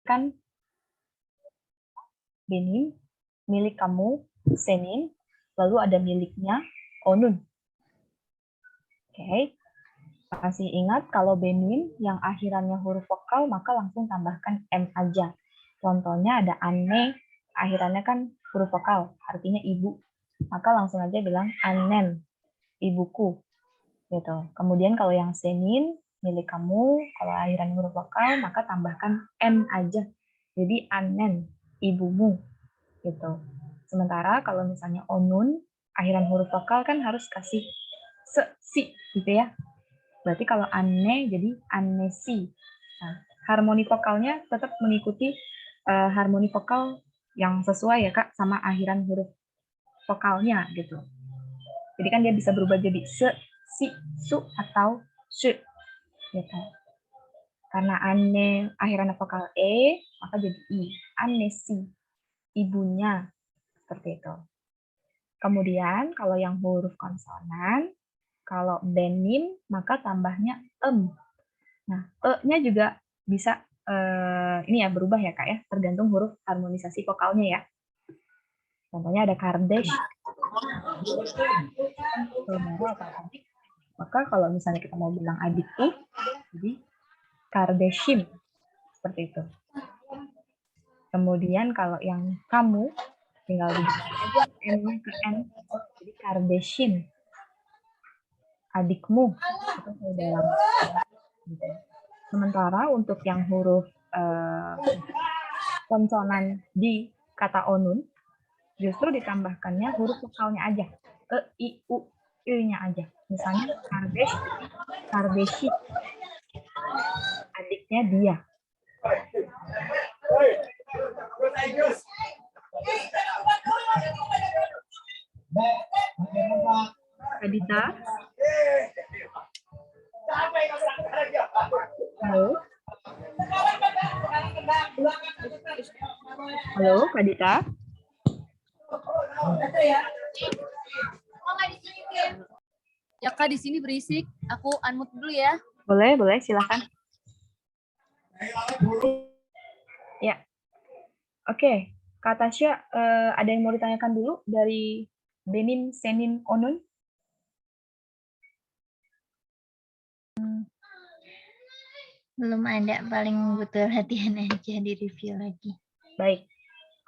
kan benim, milik kamu senin, lalu ada miliknya onun. Oke. Masih ingat kalau benim yang akhirannya huruf vokal maka langsung tambahkan m aja. Contohnya ada anne, akhirannya kan huruf vokal, artinya ibu. Maka langsung aja bilang annen, ibuku. Gitu. Kemudian kalau yang senin, milik kamu, kalau akhirannya huruf vokal, maka tambahkan n aja. Jadi annen, ibumu. Gitu. Sementara kalau misalnya onun, akhiran huruf vokal kan harus kasih se, si, gitu ya. Berarti kalau anne jadi annesi. Nah, harmoni vokalnya tetap mengikuti harmoni vokal yang sesuai ya Kak sama akhiran huruf vokalnya gitu. Jadi kan dia bisa berubah jadi se, si, su atau su gitu. Karena anne akhirannya vokal e, maka jadi i. Annesi, ibunya seperti itu. Kemudian kalau yang huruf konsonan, kalau benim maka tambahnya em. Nah, e-nya juga bisa ini ya berubah ya Kak ya, tergantung huruf harmonisasi vokalnya ya. Contohnya ada Kardesh, saudara atau adik. Maka kalau misalnya kita mau bilang adikku, jadi Kardeshim, seperti itu. Kemudian kalau yang kamu, tinggal dibuka aja N-nya ke N, jadi Kardeshim, adikmu, atau saudaramu. Sementara untuk yang huruf konsonan di kata onun, justru ditambahkannya huruf vokalnya aja. E, I, U, I-nya aja. Misalnya Kardesh, Kardeshi. Adiknya dia. Kadita? Halo? Halo, Kadita? Ya Kak, di sini berisik. Aku unmute dulu ya. Boleh, silakan. Ya. Oke, Kak Tasya, ada yang mau ditanyakan dulu dari benim, senin, onun? Belum ada, paling butuh latihan aja di review lagi. Baik.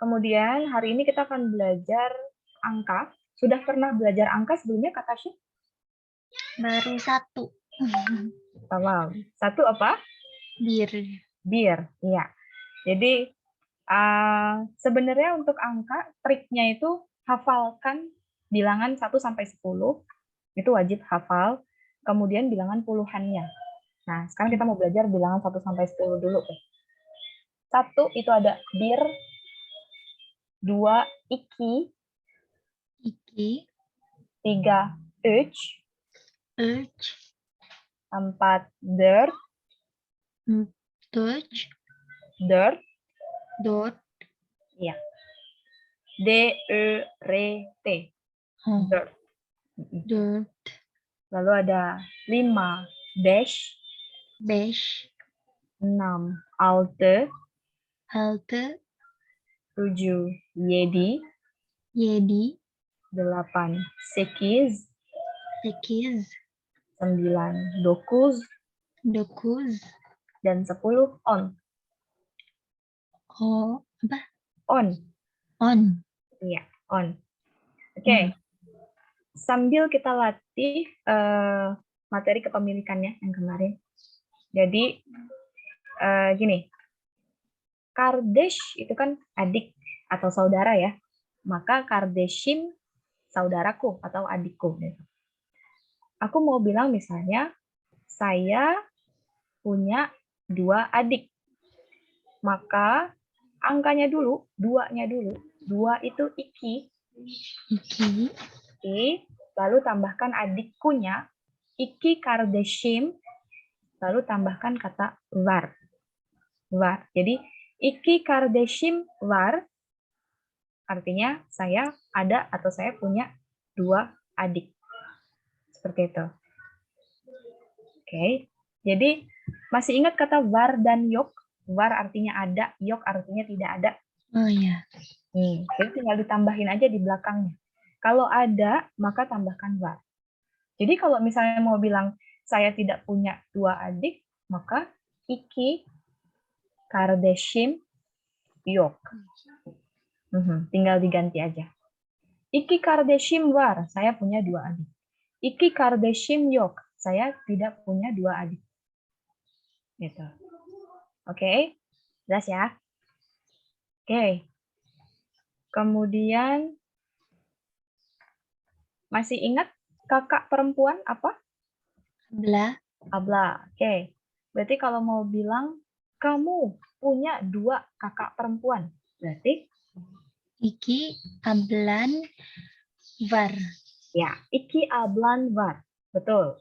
Kemudian hari ini kita akan belajar angka. Sudah pernah belajar angka sebelumnya, Kak Tasya? Baru satu. Wow. Satu apa? Bir. Bir, iya. Jadi sebenarnya untuk angka, triknya itu hafalkan bilangan 1 sampai 10. Itu wajib hafal. Kemudian bilangan puluhannya. Nah, sekarang kita mau belajar bilangan 1 sampai 10 dulu. 1 itu ada bir, 2 iki, Iki. 3 üç, Üç. 4 dört, Tuj. dört, Dot. iya. D, E, R, T. Dört. Dot. Lalu ada 5 beş, Beş. 6 altı, Altı. 7 yedi, Yedi. 8 sekiz, Sekiz. 9 dokuz, Dokuz. dan 10 on. Oh, apa? On. On. Iya, on. Oke. Sambil kita latih materi kepemilikannya yang kemarin. Jadi gini, Kardesh itu kan adik atau saudara ya. Maka Kardeshim saudaraku atau adikku. Aku mau bilang misalnya, saya punya 2 adik. Maka angkanya dulu, 2-nya dulu. 2 itu iki. Iki. Iki, lalu tambahkan adikkunya, iki Kardeshim, lalu tambahkan kata var. Var. Jadi, iki Kardeshim var, artinya saya ada atau saya punya 2 adik. Seperti itu. Oke. Jadi, masih ingat kata var dan yok? War artinya ada, yok artinya tidak ada. Oh ya. Jadi tinggal ditambahin aja di belakangnya. Kalau ada, maka tambahkan war. Jadi kalau misalnya mau bilang saya tidak punya 2 adik, maka iki kardeşim yok. Tinggal diganti aja. İki kardeşim var, saya punya 2 adik. İki kardeşim yok, saya tidak punya 2 adik. Gitu. Oke, jelas ya? Oke. Kemudian, masih ingat kakak perempuan apa? Abla. Abla. Oke. Berarti kalau mau bilang, kamu punya 2 kakak perempuan. Berarti, Iki ablan var. ya, iki ablan var. Betul.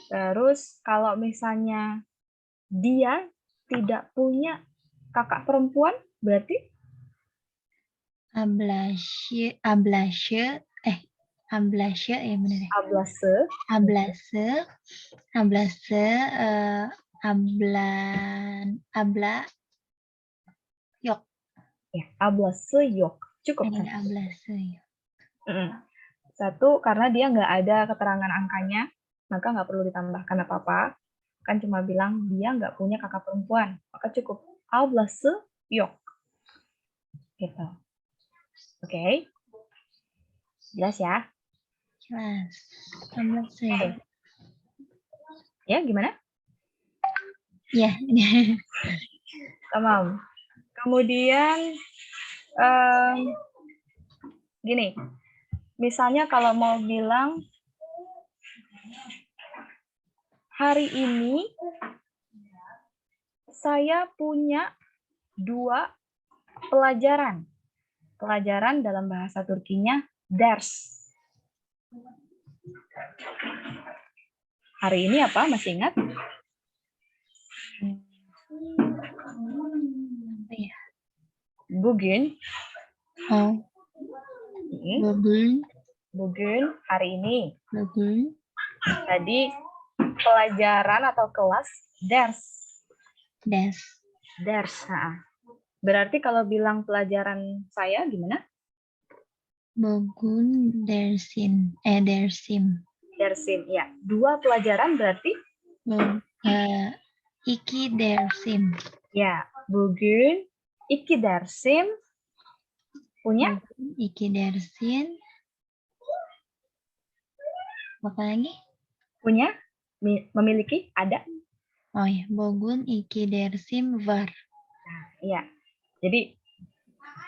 Terus, kalau misalnya dia tidak punya kakak perempuan, berarti Ablashe ya benar ya. ablase. Ablase abla yok. Ya, ablase yok. Cukup. Ablase yok. Satu, karena dia nggak ada keterangan angkanya, maka nggak perlu ditambahkan apa-apa. Kan cuma bilang dia nggak punya kakak perempuan. Maka cukup. Ablase yok. Gitu. Oke. Jelas ya? Jelas. Ablase. Oke. Ya, gimana? Ya. Tamam. Kemudian, gini. Misalnya kalau mau bilang, hari ini saya punya 2 pelajaran. Pelajaran dalam bahasa Turkinya ders. Hari ini apa? Masih ingat? Bugün. Oh. Bugün, hari ini. Bugün. Tadi pelajaran atau kelas ders. Ders. Berarti kalau bilang pelajaran saya gimana? Bugün dersim. Dersim, ya. 2 pelajaran berarti? Iki dersim. Ya, bugün iki dersim. Punya? Iki dersim. Apa lagi? Punya? Memiliki? Ada? Oh ya, bugün iki dersim var. Nah, iya. Jadi,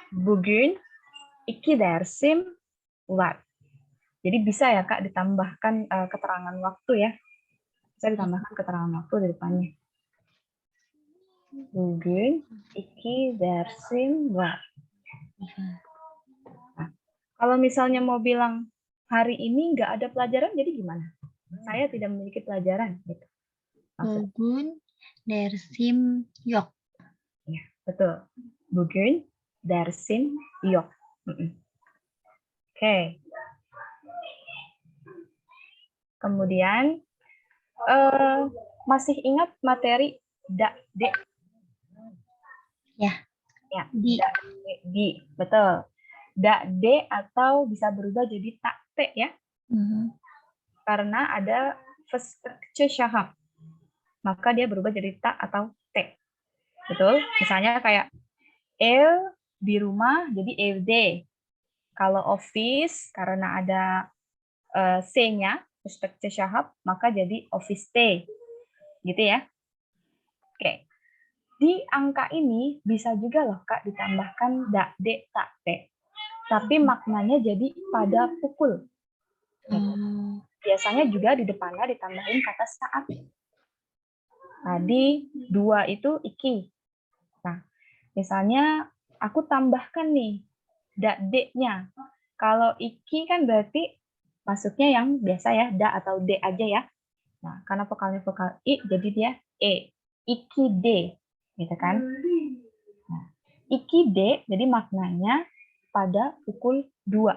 bugün iki dersim var. Jadi bisa ya Kak ditambahkan keterangan waktu ya. Bisa ditambahkan keterangan waktu di depannya. Bugün iki dersim var. Nah, kalau misalnya mau bilang hari ini nggak ada pelajaran, jadi gimana? Saya tidak memiliki pelajaran. Gitu. Bugün dersim yok. Ya, betul. Bugün dersim yok. Oke. Kemudian, masih ingat materi da-de? Ya. Ya, di. Betul. Da-de atau bisa berubah jadi tak-te ya. Karena ada versterkte syahab. Maka dia berubah jadi tak atau te. Betul? Misalnya kayak ev di rumah jadi evde. Kalau office karena ada C-nya, versterkte syahab, maka jadi office te. Gitu ya. Oke. Di angka ini bisa juga loh Kak ditambahkan da-de, tak-te. Tapi maknanya jadi pada pukul. Biasanya juga di depannya ditambahin kata saat. Tadi 2 itu iki. Nah, misalnya aku tambahkan nih da-de-nya. Kalau iki kan berarti masuknya yang biasa ya, da atau de aja ya. Nah, karena vokalnya vokal i, jadi dia e. Iki de. Gitu kan? Nah, iki de, jadi maknanya pada pukul 2.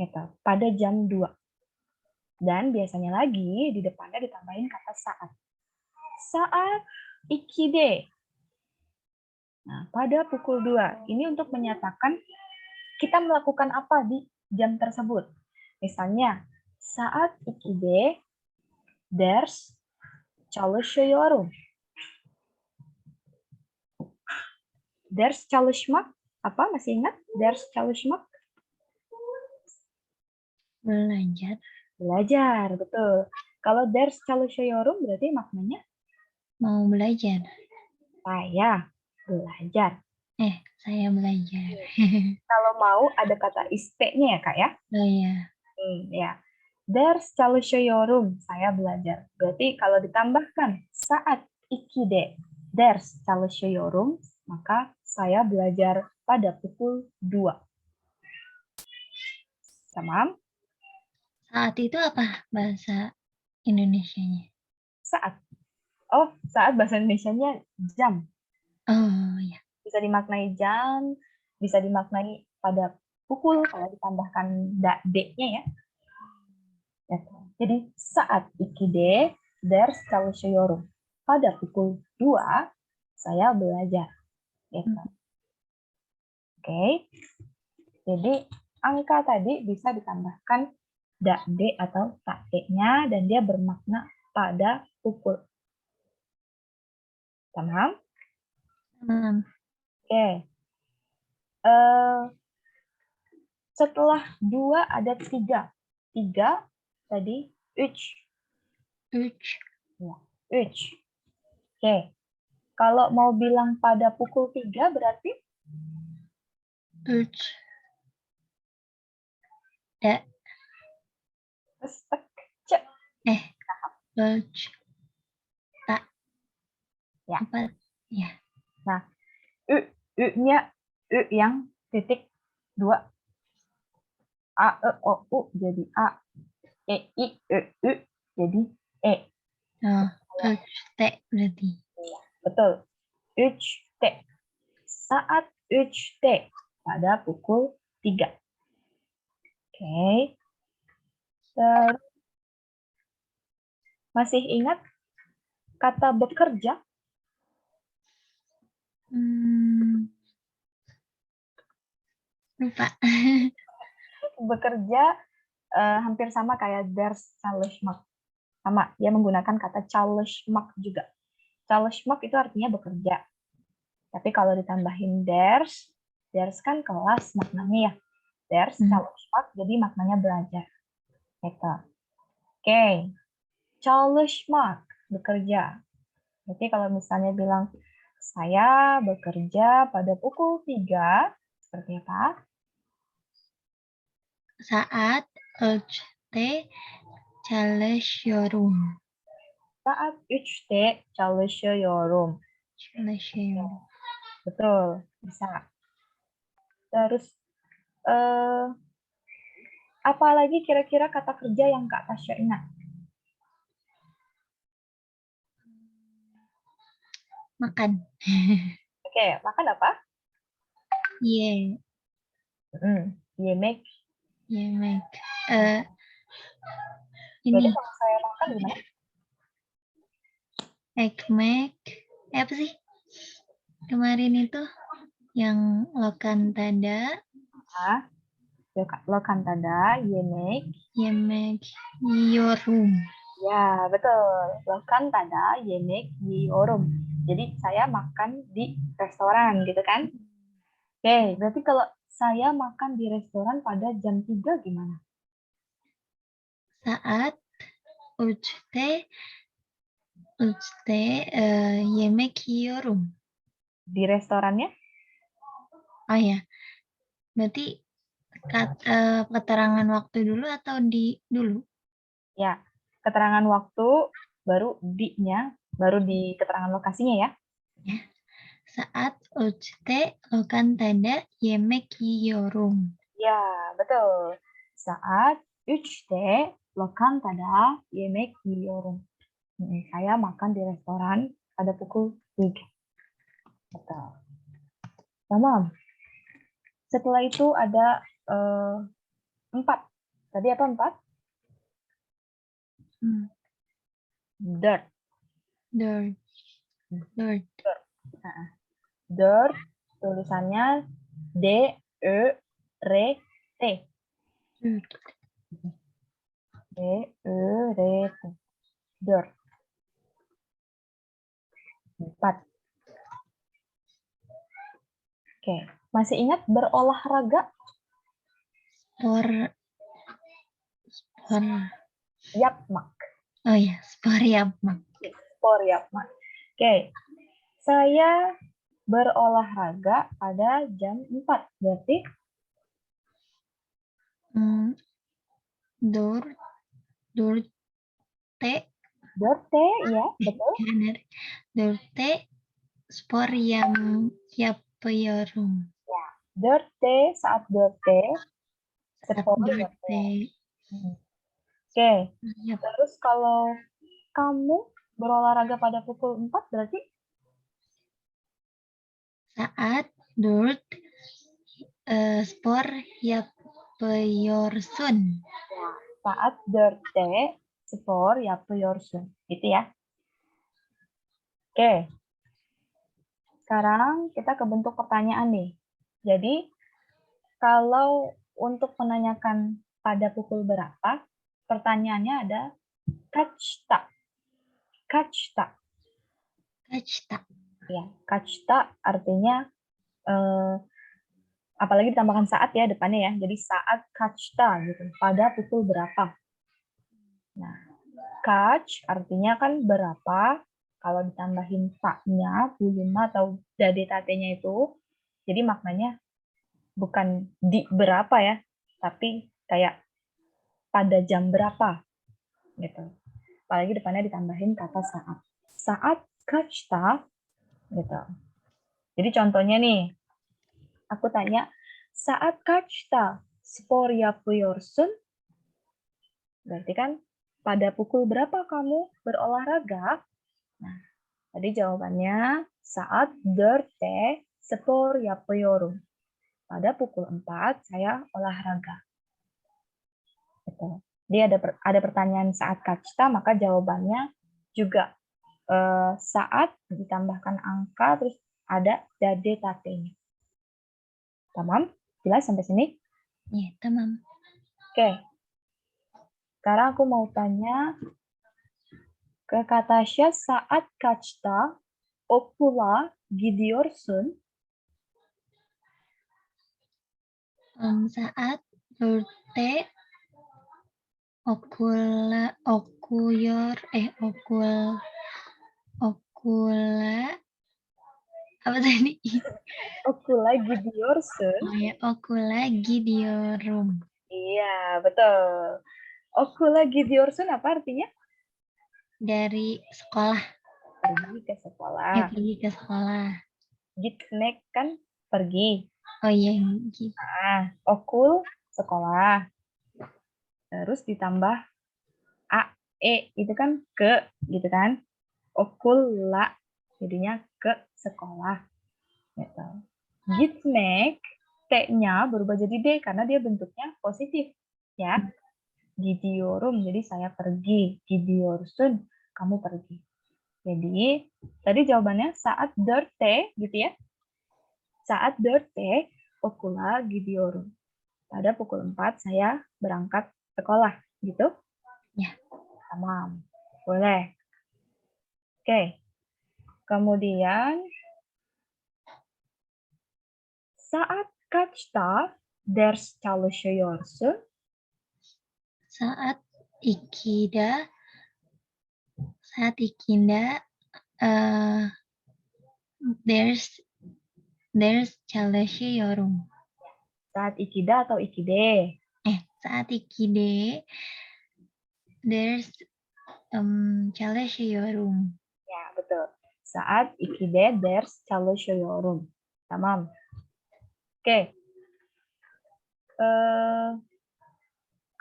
Gitu, pada jam 2. Dan biasanya lagi di depannya ditambahin kata saat. saat ikide. Nah, pada pukul 2. Ini untuk menyatakan kita melakukan apa di jam tersebut. Misalnya, saat ikide, there's çalışıyorum. There's çalışmak. Apa? Masih ingat? There's çalışmak. Belajar. Belajar, betul. Kalau there's çalışıyorum berarti maknanya Mau belajar. saya belajar. Saya belajar. Kalau mau ada kata iste-nya ya, Kak ya? Oh ya. Ya. There's çalışıyorum, saya belajar. Berarti kalau ditambahkan saat ikide, there's çalışıyorum, maka saya belajar pada pukul 2. Tamam? Saat itu apa bahasa Indonesianya? Saat. Oh, saat bahasa Indonesianya jam. Oh ya. Bisa dimaknai jam, bisa dimaknai pada pukul kalau ditambahkan d-nya ya. Jadi saat ikide, there's çalışıyorum. Pada pukul 2, saya belajar. Gitu. Oke. Jadi angka tadi bisa ditambahkan d atau tak-nya dan dia bermakna pada pukul. Tamam? Oke. Setelah 2 ada 3. 3 tadi üç. Ya, üç. Oke. Kalau mau bilang pada pukul 3 berarti Üç. Da. Restek. Cek. Üç. Tak. Ya. 4. Ya. Nah, U-nya U yang titik 2. A, E, O, U jadi A. E, I, E, U jadi E. Oh, üç. T berarti. Betul. Üç T. Saat 3T pada pukul 3. Oke. Terus, masih ingat kata bekerja? Lupa. Bekerja hampir sama kayak there's çalışmak. Sama, dia menggunakan kata çalışmak juga. Çalışmak itu artinya bekerja. Tapi kalau ditambahin there's kan kelas maknanya ya. There's çalışmak, jadi maknanya belajar. Gitu. Oke. Çalışmak, bekerja. Jadi kalau misalnya bilang, saya bekerja pada pukul 3, seperti apa? Saat T çalışıyorum. Saat 3T çalışıyorum. Çalışıyorum. Betul, bisa. Terus, apa lagi kira-kira kata kerja yang Kak Tasya ingat? Makan. Oke, makan apa? Ye. Yemek. Yemek. Berarti Ini kalau saya makan gimana? ekmek. Apa sih? Kemarin itu yang lokan tada. Lokan tada, yemek. Yemek yiyorum. Ya, betul. Lokan tada, yemek yiyorum. Jadi saya makan di restoran, gitu kan? Oke, berarti kalau saya makan di restoran pada jam 3 gimana? Saat uçte yemek yiyorum. Di restorannya? Oh ya, berarti keterangan waktu dulu atau di dulu? Ya, keterangan waktu, baru di-nya, baru di keterangan lokasinya ya. Ya. Saat uçte lokan tada yemek yiyorum. Ya, betul. Saat 3'te lokantada yemek yiyorum. Saya makan di restoran pada pukul 3. Betul. Tamam. Setelah itu ada 4. Tadi apa 4? Dirt. Dirt. Dirt. Dirt, tulisannya D-E-R-T. Dirt. D-E-R-T. Dirt. 4. Oke, masih ingat berolahraga? Spor. Yapmak. Oh ya, sporiapmak. Yapmak. Oke, saya berolahraga pada jam 4. Berarti Dirt. Dirt. Dorte, ya, betul. Dorte sporiapiorum. Dorte, saat Dorte. Sepor, Dorte. Oke, terus kalau kamu berolahraga pada pukul 4 berarti? Saat Dirt sporiapiorum. Saat Dorte sepor yapıyorsun. Gitu ya. Oke. Sekarang kita ke bentuk pertanyaan nih. Jadi, kalau untuk menanyakan pada pukul berapa, pertanyaannya ada kaçta. Kaçta. Kaçta. Ya, kaçta artinya apalagi ditambahkan saat ya depannya ya. Jadi saat kaçta gitu. Pada pukul berapa. Nah, kaç artinya kan berapa. Kalau ditambahin tak-nya, bulunma atau dade tate-nya itu, jadi maknanya bukan di berapa ya, tapi kayak pada jam berapa gitu. Apalagi depannya ditambahin kata saat. Saat kaçta gitu. Jadi contohnya nih, aku tanya, saat kaçta spor yapıyorsun? Berarti kan pada pukul berapa kamu berolahraga? Nah, tadi jawabannya saat 4'te spor yapıyorum. Pada pukul 4 saya olahraga. Gitu. Jadi ada pertanyaan saat kaçta, maka jawabannya juga saat ditambahkan angka, terus ada dade tate-nya. Tamam? Jelas sampai sini? Ya, tamam. Oke. Sekarang aku mau tanya ke Kak Tasya, saat kaçta okula gidiyorsun? Saat Dirt okula apa tadi? Okula gidiyorsun. Oh ya, okula gidiyorum. Iya, betul. Okula gidiyorsun apa artinya? Dari sekolah. Pergi ke Ya, sekolah. pergi ke sekolah. Gitmek kan pergi. Oh iya, gitu. Nah, okul sekolah. Terus ditambah a, e itu kan ke gitu kan. Okula jadinya ke sekolah. Gitu. Gitmek T-nya berubah jadi D karena dia bentuknya positif. Ya. Gidiyorum, jadi saya pergi. Gidiyorsun, kamu pergi. Jadi, tadi jawabannya saat dörtte, gitu ya. Saat dörtte, okula gidiyorum. Pada pukul 4 saya berangkat sekolah, gitu? Ya. Tamam. Boleh. Oke. Kemudian, saat kaçta ders çalışıyorsun? Saat Ikinda there's çalışıyorum. Saat ikida atau ikide? Saat ikide there's çalışıyorum. Ya, betul. Saat ikide ders çalışıyorum. Tamam. Oke.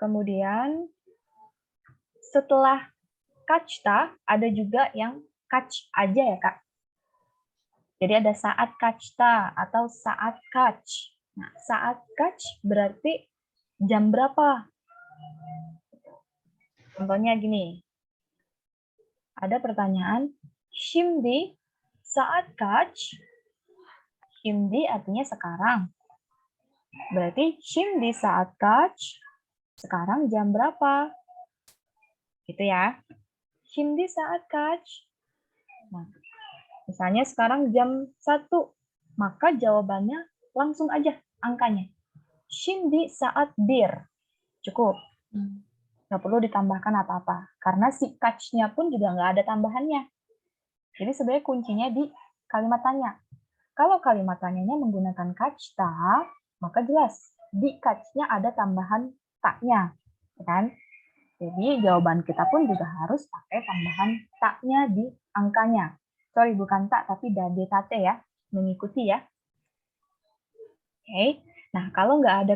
Kemudian setelah kaçta ada juga yang kaç aja ya, Kak. Jadi ada saat kaçta atau saat kaç. Nah, saat kaç berarti jam berapa? Contohnya gini. Ada pertanyaan, Şimdi saat kaç? Şimdi artinya sekarang. Berarti şimdi saat kaç? Sekarang jam berapa? Gitu ya. Şimdi saat kaç? Nah, misalnya sekarang jam 1, maka jawabannya langsung aja angkanya. Şimdi saat 1. Cukup. Nggak perlu ditambahkan apa-apa. Karena si kaç-nya pun juga nggak ada tambahannya. Jadi sebenarnya kuncinya di kalimat tanya. Kalau kalimat tanyanya menggunakan kaçta, maka jelas di kaçnya ada tambahan taknya, kan? Jadi jawaban kita pun juga harus pakai tambahan taknya di angkanya. Sorry, bukan tak, tapi dade tate ya, mengikuti ya. Oke, nah kalau nggak ada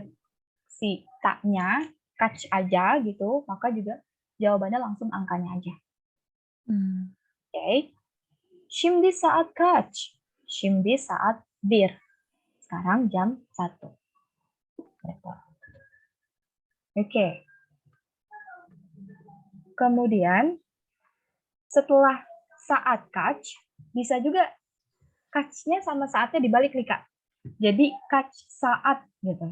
si taknya, kaç aja gitu, maka juga jawabannya langsung angkanya aja. Oke, şimdi saat kaç? Şimdi saat 1. Sekarang jam 1. Oke. Kemudian, setelah saat kaç, bisa juga kaçnya sama saatnya dibalik nih, Kak. Jadi, kaç saat gitu.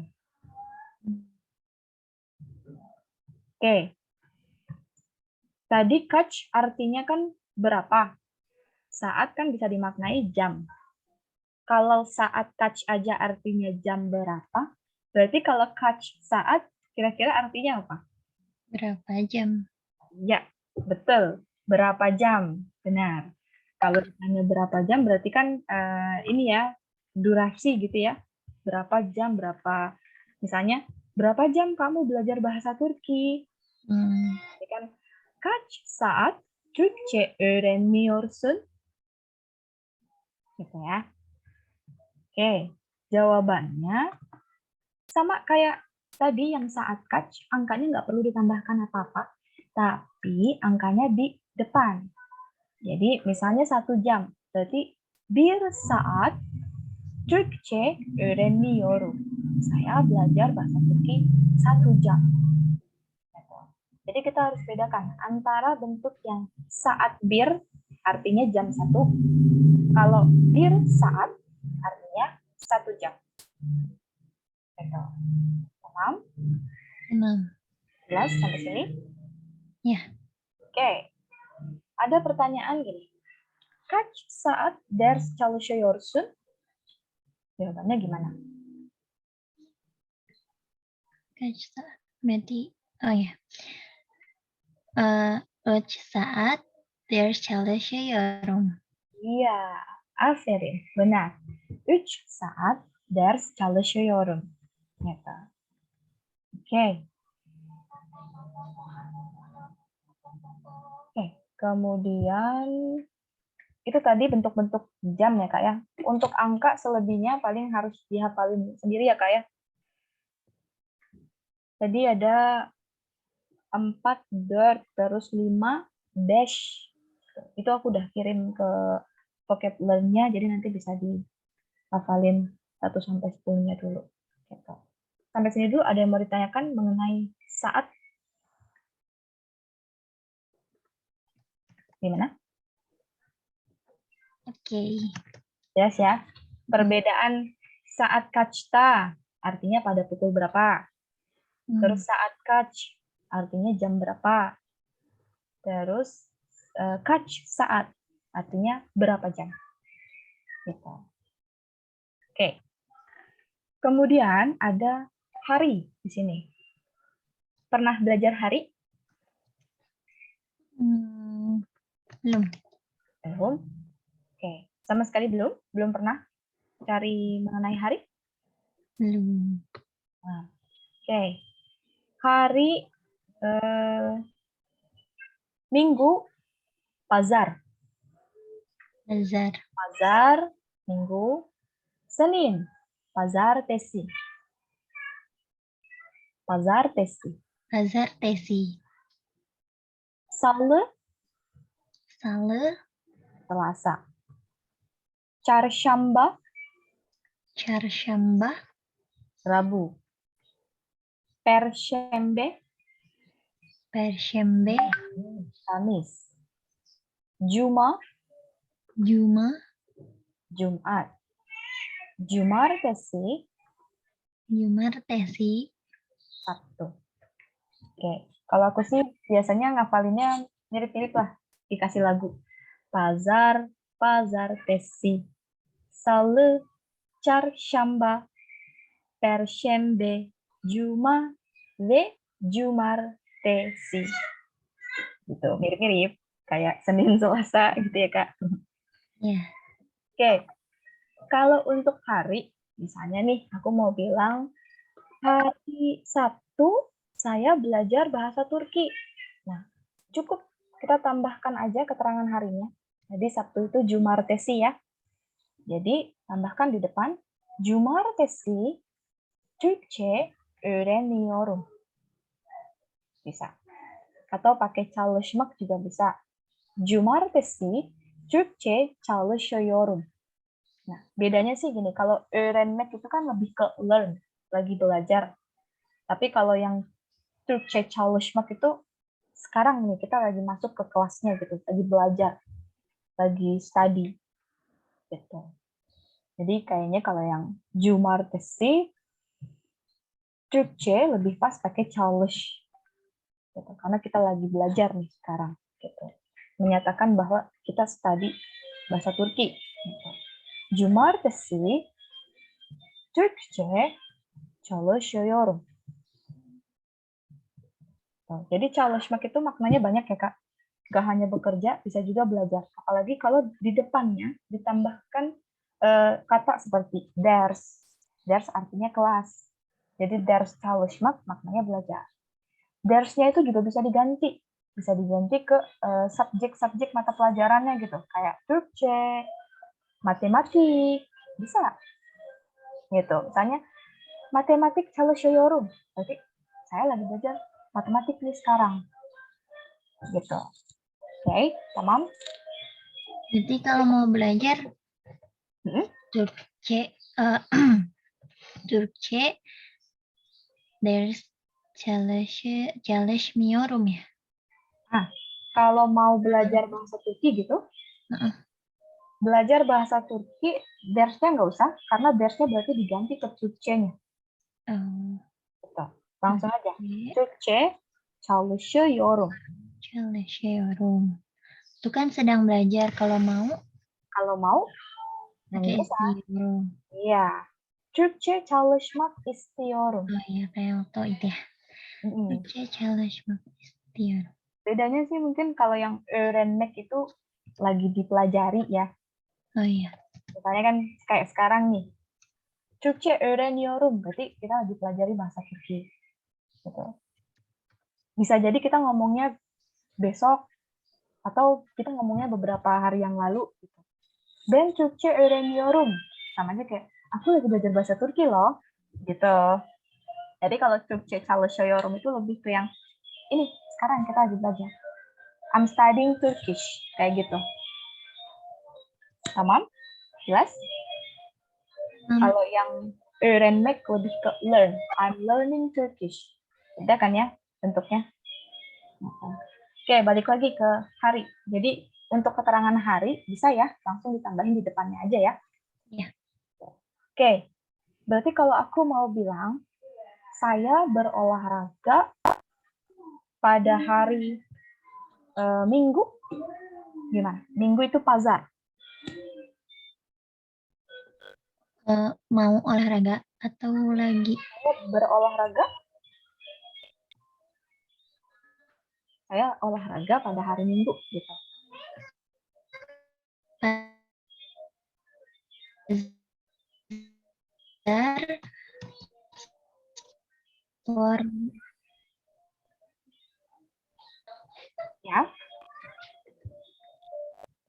Oke. Tadi kaç artinya kan berapa. Saat kan bisa dimaknai jam. Kalau saat kaç aja artinya jam berapa, berarti kalau kaç saat kira-kira artinya apa? Berapa jam? Ya, betul. Berapa jam? Benar. Kalau ditanya berapa jam berarti kan ini ya, durasi gitu ya. Berapa jam, berapa misalnya berapa jam kamu belajar bahasa Turki? Jadi kan kaç saat Türkçe öğreniyorsun? Gitu ya. Oke, jawabannya sama kayak tadi yang saat kaç, angkanya nggak perlu ditambahkan apa-apa, tapi angkanya di depan. Jadi misalnya 1 jam, berarti bir saat Türkçe öğreniyorum. Saya belajar bahasa Turki 1 jam. Jadi kita harus bedakan antara bentuk yang saat bir artinya jam 1. Kalau bir saat artinya 1 jam. Paham? Jelas sampai sini? Ya. Oke. Ada pertanyaan gini. Kaç saat ders çalışıyorsun? Jawabannya gimana? Kaç saat? Berarti, oh ya. Kaç saat ders çalışıyorum? Iya, aferin. Benar. 3 saat ders çalışıyorum. Gitu. Oke. Oke, kemudian itu tadi bentuk-bentuk jam ya, Kak ya. Untuk angka selebihnya paling harus dihafalin sendiri ya, Kak ya. Tadi ada 4 dirt, terus 5 dash. Itu aku udah kirim ke vocab learn-nya, jadi nanti bisa dihafalin 1 sampai 10-nya dulu. Gitu. Sampai sini dulu ada yang mau ditanyakan mengenai saat? Gimana? Oke. Jelas ya. Perbedaan saat kaçta artinya pada pukul berapa. Terus saat kaç artinya jam berapa. Terus kaç saat artinya berapa jam. Gitu. Oke. Kemudian ada hari di sini. Pernah belajar hari? Belum. Belum. Oke. Sama sekali belum? Belum pernah cari mengenai hari? Belum. Nah, oke. Hari Minggu, pazar. Bazar. Pazar, Minggu. Senin, pazartesi. Pazartesi. Pazartesi. Salı, Salı. Selasa. Çarşamba, Çarşamba. Rabu. Perşembe, Perşembe. Kamis. Juma, Juma, Jumat. Jumartesi, Jumartesi, Sabtu. Oke, kalau aku sih biasanya ngapalinnya mirip-mirip lah, dikasih lagu. Pazar, pazartesi. Salı, çarşamba, perşembe, cuma, ve cumartesi. Gitu, mirip-mirip. Kayak Senin, Selasa gitu ya, Kak. ya. Oke, kalau untuk hari, misalnya nih, aku mau bilang, hari Sabtu, saya belajar bahasa Turki. Nah, cukup kita tambahkan aja keterangan harinya. Jadi Sabtu itu Cumartesi ya. Jadi tambahkan di depan, Cumartesi, Türkçe öğreniyorum. Bisa. Atau pakai çalışmak juga bisa. Cumartesi, Türkçe çalışıyorum. Nah, bedanya sih gini, kalau öğrenmek itu kan lebih ke learn, lagi belajar. Tapi kalau yang Türkçe çalışmak itu sekarang nih kita lagi masuk ke kelasnya gitu, lagi belajar, lagi study gitu. Jadi kayaknya kalau yang Cumartesi, Türkçe lebih pas pakai çalış gitu, karena kita lagi belajar nih sekarang gitu. Menyatakan bahwa kita study bahasa Turki. Gitu. Cumartesi, Türkçe çalışıyorum. Jadi çalışmak itu maknanya banyak ya, Kak. Gak hanya bekerja, bisa juga belajar. Apalagi kalau di depannya ditambahkan kata seperti ders. Ders artinya kelas. Jadi ders çalışmak maknanya belajar. Dersnya itu juga bisa diganti. Bisa diganti ke subjek-subjek mata pelajarannya gitu. Kayak Türkçe, matematik, bisa. Gitu. Misalnya, matematik çalışıyorum. Berarti saya lagi belajar matematik nih sekarang. Gitu. Oke, tamam. Jadi kalau mau belajar Türkçe, Türkçe ders çalışmıyorum ya. Nah, kalau mau belajar bahasa Turki gitu, belajar bahasa Turki, dersnya nggak usah, karena dersnya berarti diganti ke Türkçe-nya. Gitu. Langsung aja. Türkçe çalışıyorum. Çalışıyorum. Itu kan sedang belajar. Kalau mau pakai bisa. istiyorum. Iya. Türkçe çalışmak istiyorum. Oh iya, kayak waktu itu ya. Türkçe çalışmak istiyorum. Bedanya sih mungkin kalau yang öğrenmek itu lagi dipelajari ya. Oh iya. Misalnya kan kayak sekarang nih. Türkçe öğreniyorum. Berarti kita lagi pelajari bahasa Turki. Gitu. Bisa jadi kita ngomongnya besok atau kita ngomongnya beberapa hari yang lalu gitu. Ben Türkçe öğreniyorum. Sama aja kayak aku lagi belajar bahasa Turki loh. Gitu. Jadi kalau Türkçe çalışıyorum itu lebih ke yang ini sekarang kita lagi belajar. I'm studying Turkish kayak gitu. Tamam? Jelas? Kalau yang öğrenmek lebih ke learn. I'm learning Turkish. Beda kan ya bentuknya? Oke, balik lagi ke hari. Jadi untuk keterangan hari bisa ya langsung ditambahin di depannya aja ya. Iya. Oke, berarti kalau aku mau bilang saya berolahraga pada hari Minggu, gimana? Minggu itu pazar. Mau olahraga atau lagi? Berolahraga? Saya olahraga pada hari Minggu gitu. Pazar, sport. Ya.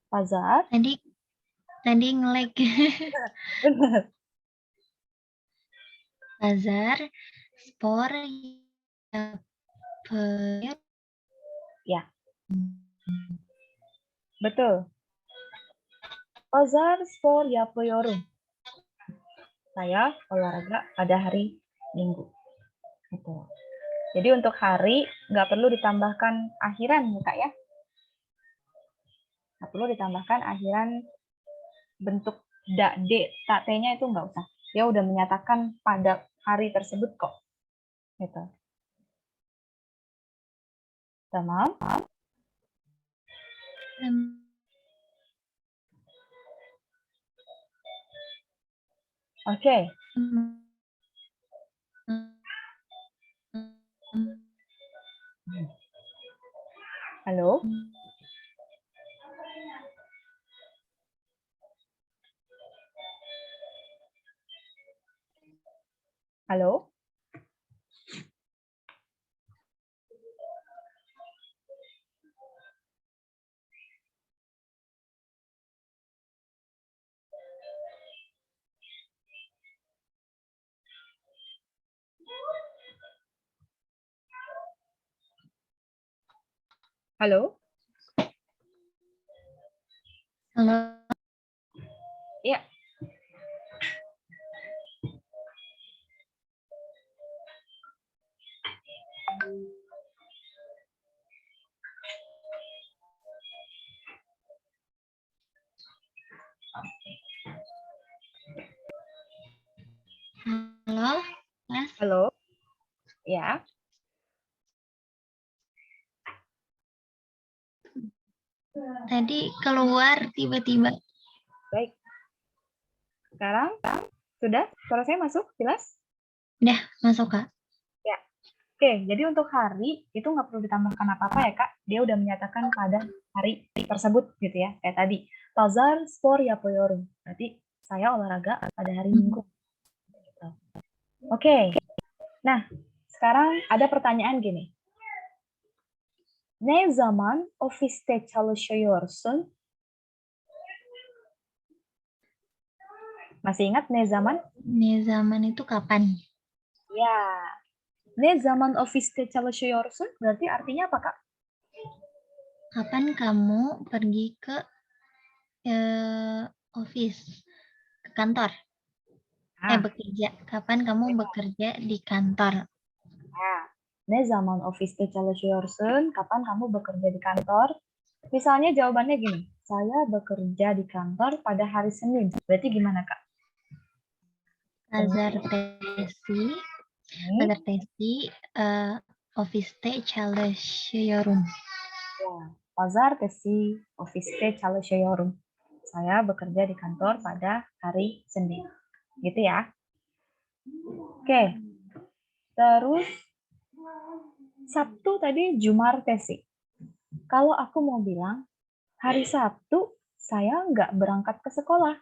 Pazar. Tadi nge-lag. Benar. Pazar, sport, Ya. Betul. Pazar spor yapıyorum. Saya olahraga pada hari Minggu. Gitu. Jadi untuk hari nggak perlu ditambahkan akhiran ya Kak ya. Nggak perlu ditambahkan akhiran bentuk da, de, ta, te-nya itu nggak usah. Dia udah menyatakan pada hari tersebut kok. Gitu. Tamam? Oke. Halo? Halo? Halo? Halo. Iya. Halo, Mas. Halo? Ya. Tadi keluar tiba-tiba. Baik. Sekarang sudah? Suara saya masuk? Jelas? Udah masuk, Kak. Ya. Oke, jadi untuk hari itu nggak perlu ditambahkan apa-apa ya, Kak. Dia udah menyatakan pada hari tersebut gitu ya. Kayak tadi. Pazar spor yapoyorum. Berarti saya olahraga pada hari Minggu. Gitu. Oke. Nah, sekarang ada pertanyaan gini. Ne zaman ofiste çalışıyorsun? Masih ingat ne zaman? Ini zaman itu kapan? Ya. Ne zaman ofiste çalışıyorsun? Berarti artinya apa, Kak? Kapan kamu pergi ke office, ke kantor? Bekerja. Kapan kamu bekerja di kantor? Ya. Ne zaman ofiste çalışıyorsun? Kapan kamu bekerja di kantor? Misalnya jawabannya gini. Saya bekerja di kantor pada hari Senin. Berarti gimana, Kak? Pazartesi, ofiste çalışıyorum. Ya, pazartesi ofiste çalışıyorum. Saya bekerja di kantor pada hari Senin. Gitu ya. Oke. Terus Sabtu tadi Jumartesi. Kalau aku mau bilang hari Sabtu saya nggak berangkat ke sekolah.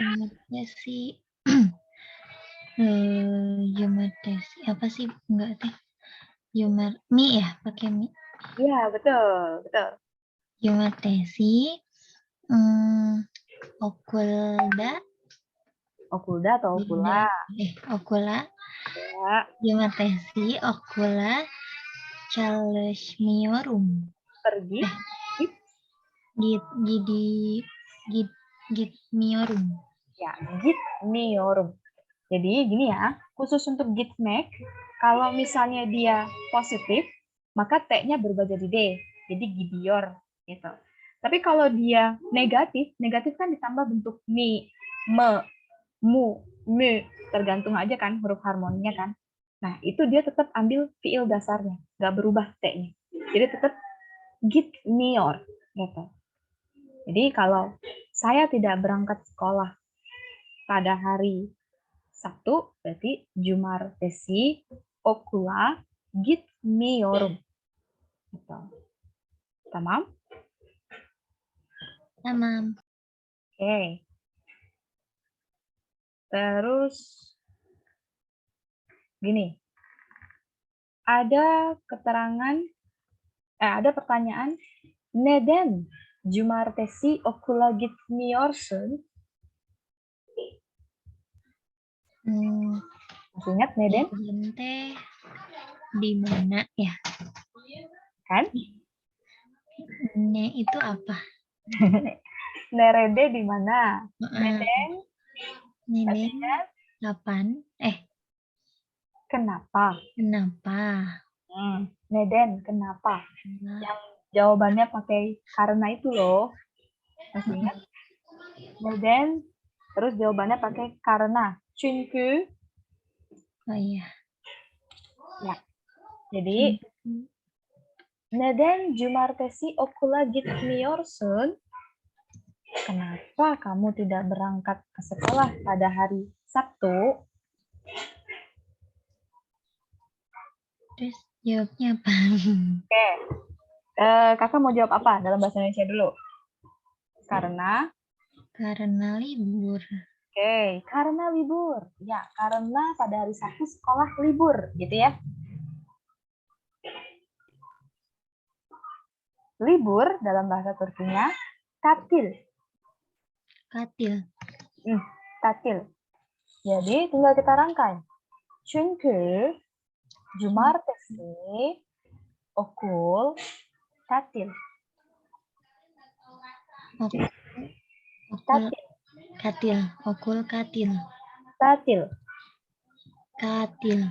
Jumartesi. Jumartesi. Apa sih? Enggak deh. Mi ya, pakai mi. Iya, betul, betul. Jumartesi. Okulda. Okulda atau okula? Okula. Ya. Jumartesi, okula, çalışmıyorum. Pergi. Gitmiyorum. Ya, gitmiyorum. Jadi gini ya, khusus untuk gitmek, kalau misalnya dia positif, maka T-nya berubah jadi D. Jadi gidiyor gitu. Tapi kalau dia negatif, negatif kan ditambah bentuk mi, me, mu, me, tergantung aja kan huruf harmoninya kan. Nah, itu dia tetap ambil fiil dasarnya, nggak berubah T-nya. Jadi tetap gitmiyor gitu. Jadi kalau saya tidak berangkat sekolah pada hari Sabtu, berarti Jumartesi okula gitmiyorum. Gitu. Tamam? Tamam. Oke. Terus gini. Ada ada pertanyaan, neden Jumartesi okula gitmiyorsun? Masih ingat neden? Neden di mana ya? Kan? Ne itu apa? Nerede di mana? Neden? Neden kapan? Kenapa? Kenapa? Neden kenapa? Nah. Yang Jawabannya pakai karena itu loh. Masih ingat? Neden, terus jawabannya pakai karena. Çünkü. Oh iya. Ya. Jadi, neden cumartesi okula gitmiyorsun? Kenapa kamu tidak berangkat ke sekolah pada hari Sabtu? Terus jawabnya apa? Oke. Kakak mau jawab apa dalam bahasa Indonesia dulu? Karena. Karena libur. Oke, karena libur. Ya, karena pada hari Sabtu sekolah libur, gitu ya. Libur dalam bahasa Turkinya tatil. Katil. Tatil. Jadi tinggal kita rangkai. Çünkü cumartesi okul tatil. Okul Tatil. katil. Okul katil. Tatil. Katil.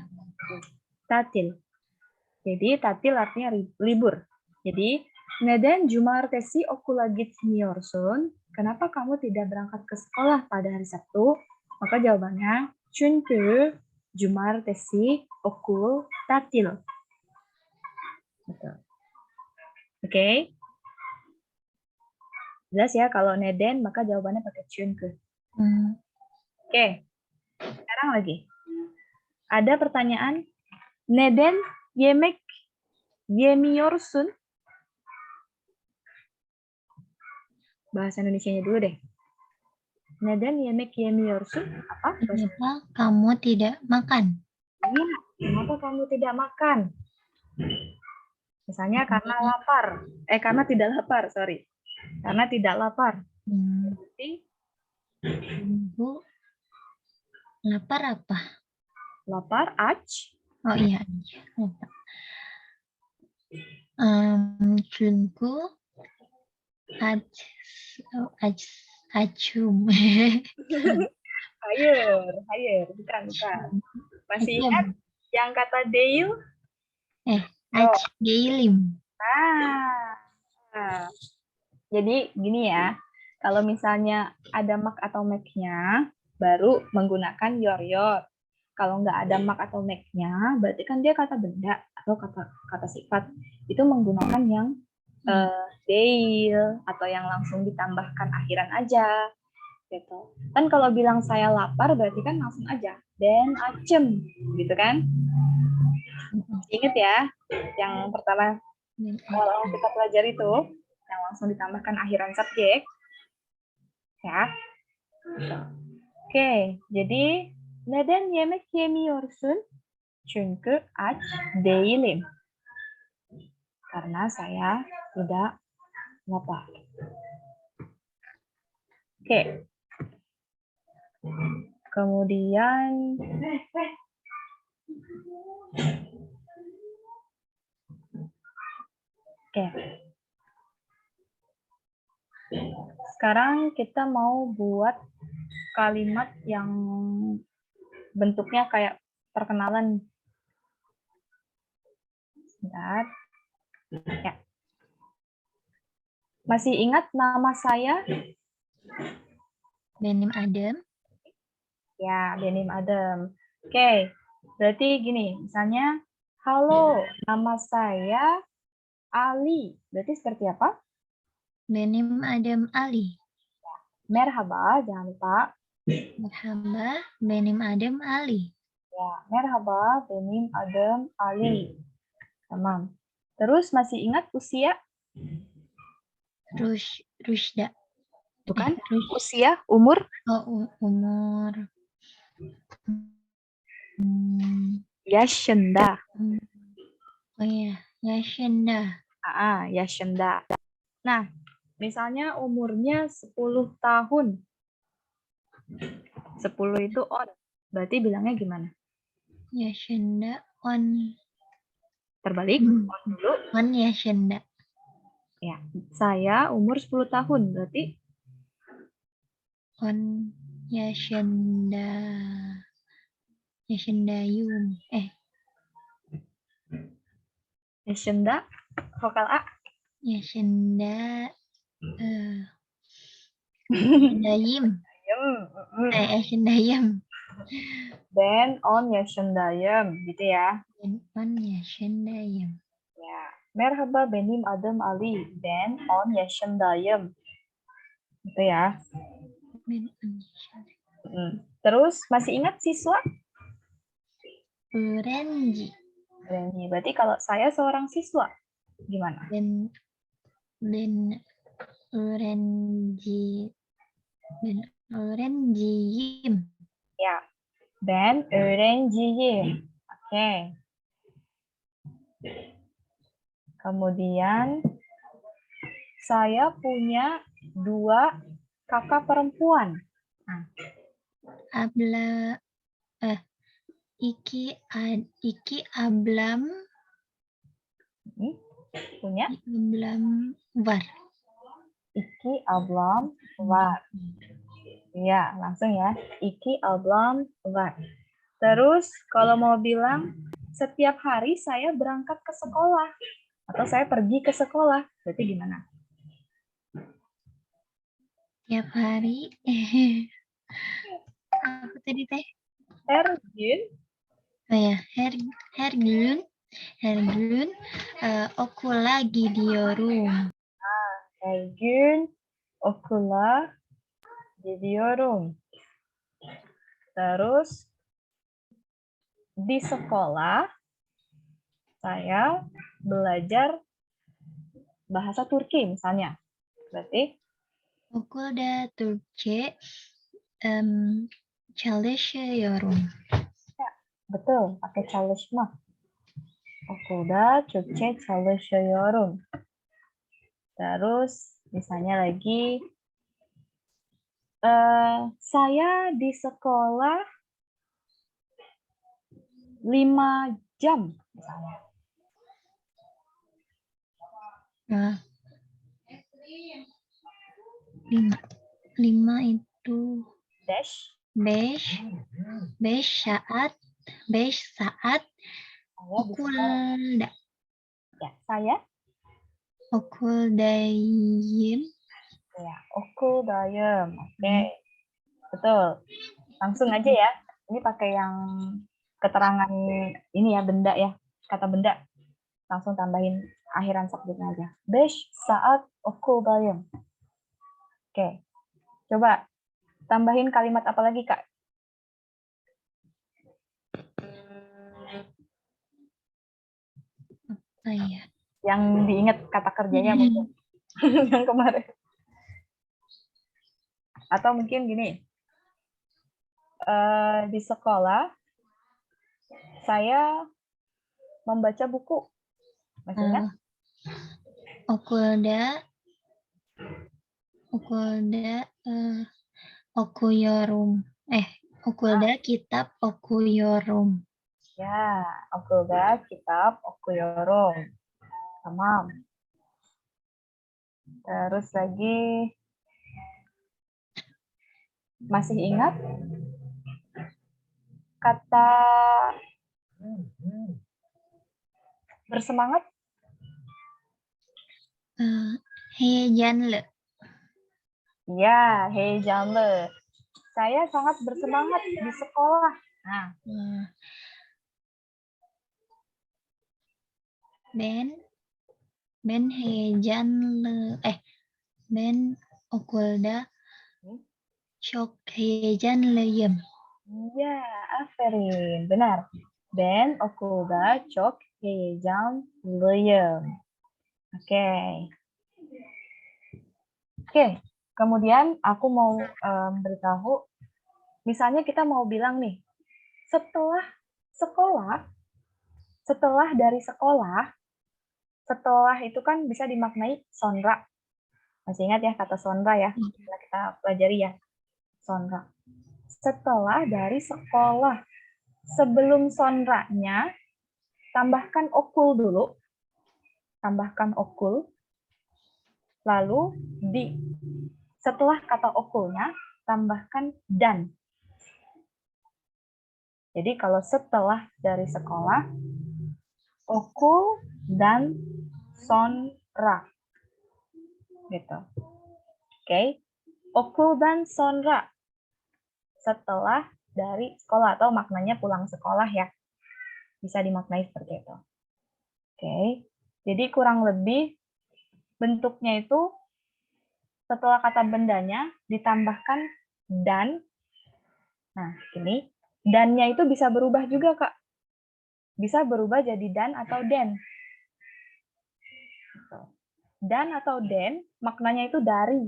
Tatil. Jadi tatil artinya libur. Jadi neden cumartesi okula gitmiyorsun? Kenapa kamu tidak berangkat ke sekolah pada hari Sabtu? Maka jawabannya çünkü cumartesi okul tatil. Betul. Oke. Jelas ya, kalau neden maka jawabannya pakai çünkü. Oke. Sekarang lagi. Ada pertanyaan. Neden yemek yemiyorsun? Bahasa Indonesianya dulu deh. Neden yemek yemiyorsun? Apa? Kenapa kamu tidak makan? Iya, kenapa kamu tidak makan? Misalnya karena lapar. Karena tidak lapar, sorry. Karena tidak lapar. Berarti Bu, lapar apa? lapar, aç. Oh iya, lupa. Çünkü acum. Hayır, bukan. Masih ingat yang kata değil? Değilim. Nah, jadi gini ya, kalau misalnya ada mak atau make-nya, baru menggunakan yor. Kalau nggak ada mak atau make-nya, berarti kan dia kata benda atau kata sifat. Itu menggunakan yang deil atau yang langsung ditambahkan akhiran aja. Gitu. Kan kalau bilang saya lapar, berarti kan langsung aja. Den acem, gitu kan? Ingat ya, yang pertama kalau kita pelajari itu, yang langsung ditambahkan akhiran subjek. Ya. Oke, jadi neden yemek yemiyorsun? Çünkü aç değilim. Karena saya tidak lapar. Oke. Kemudian oke. Sekarang kita mau buat kalimat yang bentuknya kayak perkenalan. Bentar. Ya. Masih ingat nama saya? Benim Adem. Ya, Benim Adem. Oke, berarti gini, misalnya, halo, nama saya Ali. Berarti seperti apa? Benim Adem Ali. Merhaba, jangan lupa. Merhaba, Benim Adem Ali. Ya, merhaba, Benim Adem Ali. Tamam. Terus masih ingat usia? Rushda. Bukan? Usia, umur? Oh, umur. Yaşında. Oh iya, Yaşında. Yaşında. Nah, misalnya umurnya 10 tahun. 10 itu on. Berarti bilangnya gimana? Yaşında on. Terbalik, on dulu. On yaşında. Ya, saya umur 10 tahun. Berarti On yaşında. Yaşındayım. yaşında, vokal A. Yaşında yaşındayım. Yaşındayım. Ben on yaşındayım, gitu ya. Ben 10 yaşındayım. Ya. Merhaba, benim adım Ali. Ben 10 yaşındayım. Gitu ya. Ben 10 yaşındayım. Terus, masih ingat siswa? Öğrenci. Öğrenci. Berarti kalau saya seorang siswa, gimana? Ben öğrenci. Ben öğrenciyim. Ya, ben öğrenciyim. Oke. Kemudian, saya punya 2 kakak perempuan. Nah, Abla iki ablam ini punya ablam var. iki ablam var. Ya, langsung ya. Iki ablam var. Terus kalau mau bilang setiap hari saya berangkat ke sekolah atau saya pergi ke sekolah, berarti gimana? Tiap hari. Apa tadi teh? Ergün, Oh ya, Hergün. Okula gidiyorum. Ergün okula gidiyorum. Terus di sekolah saya belajar bahasa Turki misalnya. Berarti Okulda Türkçe çalışıyorum. betul, pakai çalışma. Okulda Türkçe çalışıyorum. Terus misalnya lagi saya di sekolah 5 jam misalnya. Nah, 5 itu Dash. 5 saat okulda. Ya, saya Okuldayım. ya, okuldayım. Oke. Betul. Langsung aja ya. Ini pakai yang keterangan ini ya, benda ya. Kata benda. Langsung tambahin akhiran subjeknya aja. 5 saat okuldayım. Oke. Coba tambahin kalimat apa lagi, Kak? Oh iya. Yang diingat kata kerjanya mungkin yang kemarin. Atau mungkin gini, di sekolah saya membaca buku. Masih ingat? Okulda okuyorum. Okulda kitab okuyorum. Ya, okulda kitab okuyorum. Tamam. Terus lagi, masih ingat kata bersemangat? Heyecanlı. Ya, heyecanlı. Saya sangat bersemangat di sekolah. Nah, Ben heyecanlı. Ben okulda çok heyecanlıyım. ya, aferin. Benar. Ben okulda çok heyecanlıyım. Oke. Oke, kemudian aku mau beritahu, misalnya kita mau bilang nih, setelah dari sekolah, setelah itu kan bisa dimaknai sonra. Masih ingat ya kata sonra ya? Kita pelajari ya, sonra. Setelah dari sekolah, sebelum sonranya, tambahkan okul dulu. Tambahkan okul. Lalu setelah kata okulnya, tambahkan dan. Jadi kalau setelah dari sekolah, okul dan sonra. Gitu. Oke. Okuldan sonra. Setelah dari sekolah atau maknanya pulang sekolah ya. Bisa dimaknai seperti itu. Oke. Jadi kurang lebih bentuknya itu setelah kata bendanya ditambahkan dan. Nah, ini dannya itu bisa berubah juga, Kak. Bisa berubah jadi dan atau den. Dan atau den maknanya itu dari.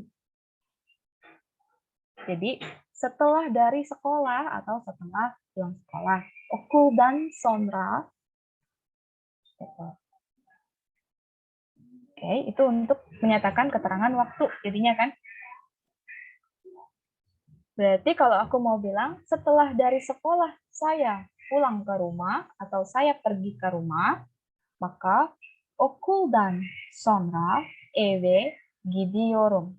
Jadi setelah dari sekolah atau setelah pulang sekolah. Okuldan sonra. Oke, itu untuk menyatakan keterangan waktu jadinya kan. Berarti kalau aku mau bilang setelah dari sekolah saya pulang ke rumah atau saya pergi ke rumah, maka okuldan sonra eve gidiyorum.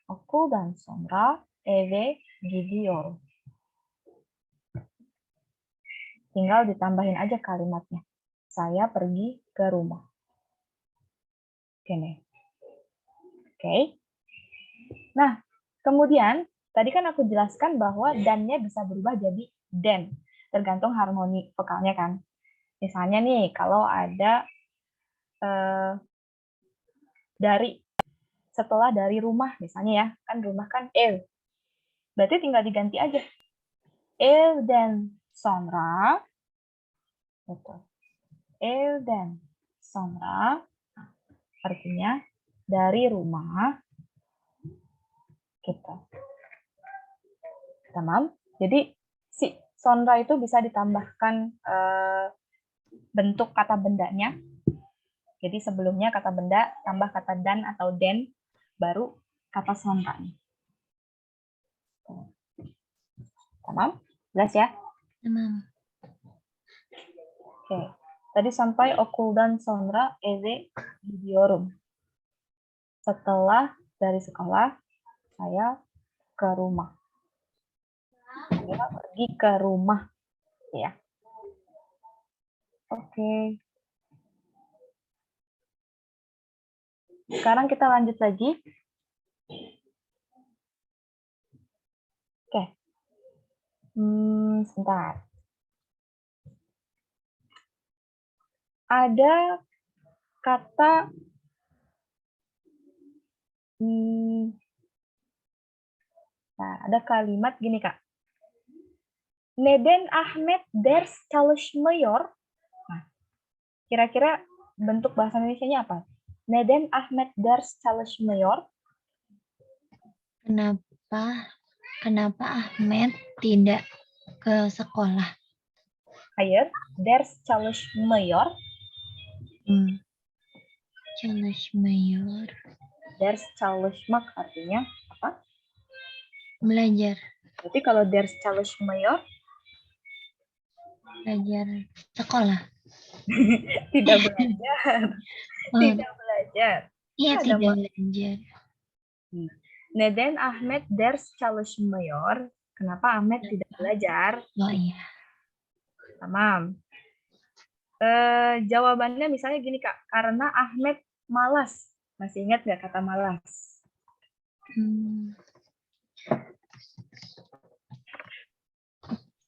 Okuldan sonra eve gidiyorum. Tinggal ditambahin aja kalimatnya. Saya pergi ke rumah. Oke. Nah, kemudian tadi kan aku jelaskan bahwa dan-nya bisa berubah jadi den, tergantung harmoni vokalnya kan. Misalnya nih, kalau ada dari setelah dari rumah misalnya ya, kan rumah kan ev. Berarti tinggal diganti aja. Evden sonra gitu. Evden sonra artinya dari rumah gitu. Tamam. Jadi si sonra itu bisa ditambahkan bentuk kata bendanya. Jadi sebelumnya kata benda tambah kata dan atau den baru kata sonra. Tamam? Jelas ya? Tamam. Oke. Tadi sampai okuldan sonra eve gidiyorum. Setelah dari sekolah saya ke rumah. Saya pergi ke rumah ya. Oke. Sekarang kita lanjut lagi. Oke. Sebentar. Ada kata nah, ada kalimat gini, Kak. Neden Ahmet ders çalışmıyor. Nah, kira-kira bentuk bahasa Indonesianya apa? Neden Ahmet ders çalışmıyor? Kenapa Ahmed tidak ke sekolah? Hayır, ders çalışmıyor. Çalışmıyor. Ders çalışmak artinya apa? Belajar. Berarti kalau ders çalışmıyor Belajar sekolah. tidak belajar. Tidak belajar. Iya, Ada tidak belajar. Neden Ahmet ders çalışmıyor? Kenapa Ahmet tidak belajar? Oh iya. Tamam. Jawabannya misalnya gini, Kak. Karena Ahmet malas. Masih ingat nggak kata malas?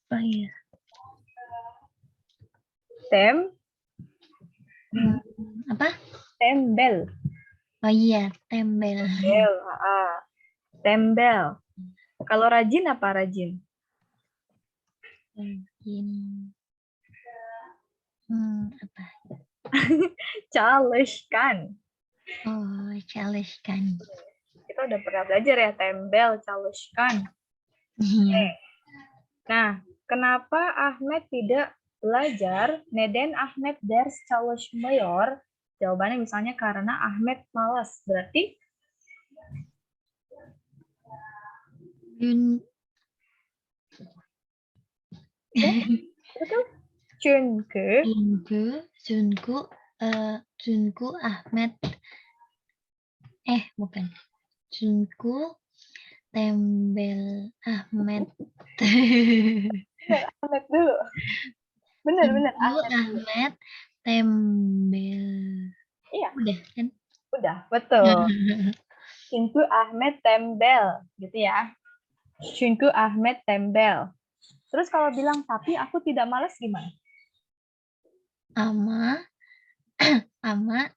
Oh iya. Apa? Tembel. Oh iya, tembel. Tembel. Tembel. Kalau rajin apa rajin? Rajin. Apa? Çalışkan. Oh, çalışkan. Kita udah pernah belajar ya, tembel, çalışkan. Nah, kenapa Ahmed tidak belajar? Neden Ahmed ders çalışmıyor? Jawabannya misalnya karena Ahmed malas. Berarti betul? Çünkü Ahmed bukan. Çünkü tembel Ahmed. Ahmed dulu. Benar. Ahmed tembel. Iya. Udah kan? Udah, betul. Çünkü Ahmet tembel, gitu ya. Çünkü Ahmet tembel. Terus kalau bilang tapi aku tidak malas gimana? Ama, ama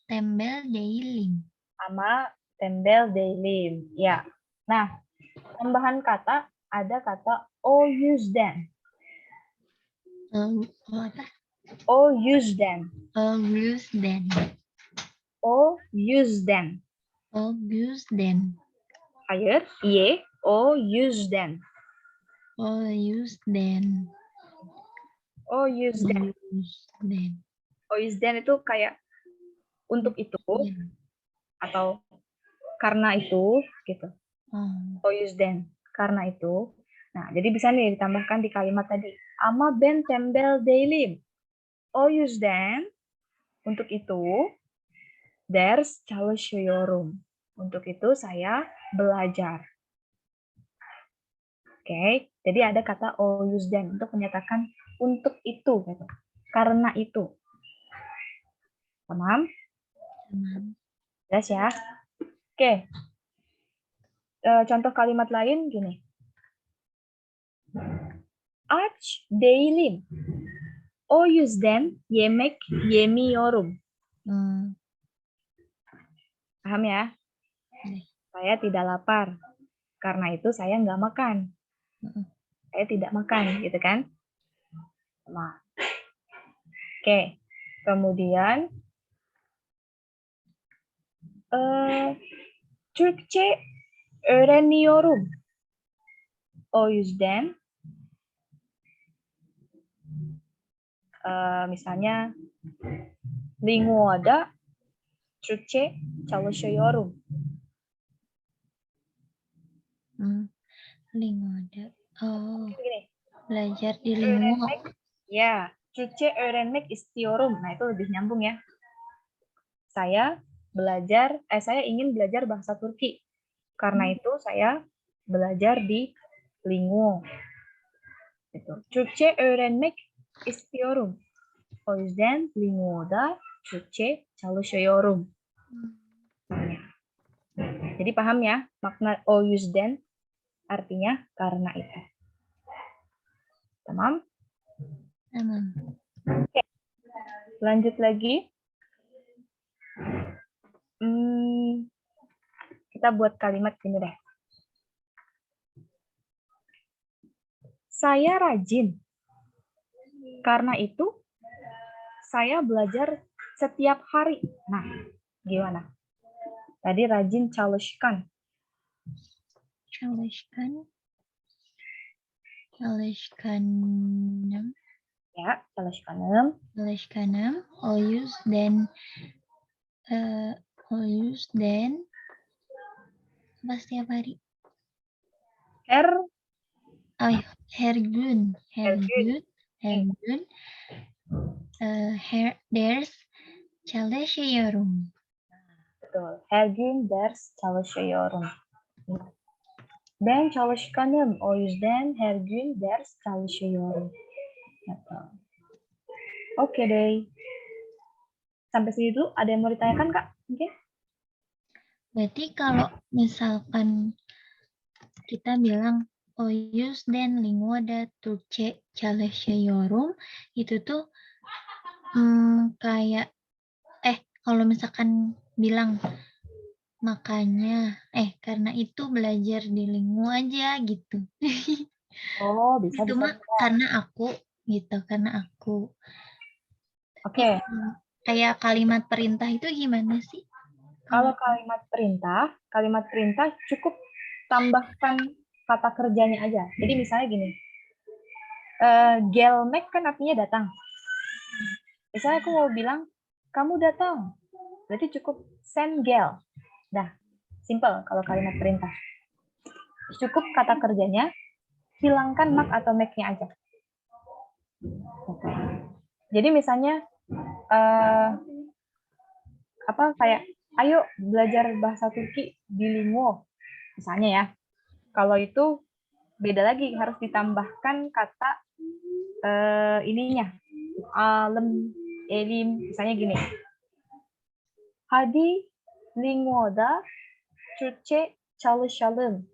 tembel değilim. Ama tembel değilim. Ya. Nah, tambahan kata ada kata o yüzden. Apa? O yüzden. O yüzden. O yüzden. O yüzden. Hayır. Y. O yüzden. O yüzden. O yüzden. Yüzden. O yüzden itu kayak untuk itu Yüzden. atau karena itu gitu. Oh. O yüzden. Karena itu. Nah, jadi bisa nih ditambahkan di kalimat tadi. Ama ben tembel değilim. O yüzden untuk itu ders çalışıyorum. Untuk itu saya belajar. Oke, jadi ada kata o yüzden untuk menyatakan untuk itu gitu. Karena itu. Paham? Tamam. Jelas ya? Oke. Contoh kalimat lain gini. Aç değilim. O yüzden yemek yemiyorum. Paham ya? Saya tidak lapar. Karena itu saya nggak makan. Saya tidak makan, gitu kan? Nah. Oke. Kemudian Türkçe öğreniyorum. O yüzden misalnya Linguada Türkçe çalışıyorum. Lingoda. Oh, Gini, belajar di Lingo. ya, Türkçe öğrenmek istiyorum. Nah, itu lebih nyambung ya. Saya ingin belajar bahasa Turki. Karena itu saya belajar di Lingo. Gitu. Türkçe öğrenmek istiyorum. O yüzden Lingo'da Türkçe çalışıyorum. Jadi paham ya makna o yüzden artinya karena itu. Tamam? Tamam. Oke. Lanjut lagi. Kita buat kalimat gini deh. Saya rajin. Karena itu saya belajar setiap hari. Nah, gimana? Tadi rajin çalışkan. Çalışkan. Çalışkanım. Ya, çalışkanım. Çalışkanım. O yüzden apa setiap hari? Her gün ders çalışıyorum. Betul. Her gün ders çalışıyorum. Ben çalışkanım. O yüzden her gün ders çalışıyorum. Betul. Oke deh. Sampai sini dulu. Ada yang mau ditanyakan, Kak? Mungkin? Berarti kalau misalkan kita bilang o yüzden Linguada Türkçe çalışıyorum, itu tuh kayak kalau misalkan bilang makanya karena itu belajar di Lingu aja gitu. Oh, bisa. Itu mah karena aku gitu, karena aku. Oke. Kayak kalimat perintah itu gimana sih? Kalau kalimat perintah cukup tambahkan kata kerjanya aja. Jadi misalnya gini, gelmek kan artinya datang. Misalnya aku mau bilang, kamu datang. Berarti cukup send gel. Dah, simple kalau kalimat perintah. Cukup kata kerjanya, hilangkan mak atau make-nya aja. Jadi misalnya, kayak, ayo belajar bahasa Turki di Lingo. Misalnya ya. Kalau itu beda lagi, harus ditambahkan kata alem, elim, misalnya gini. Hadi Lingwoda Türkçe çalışalım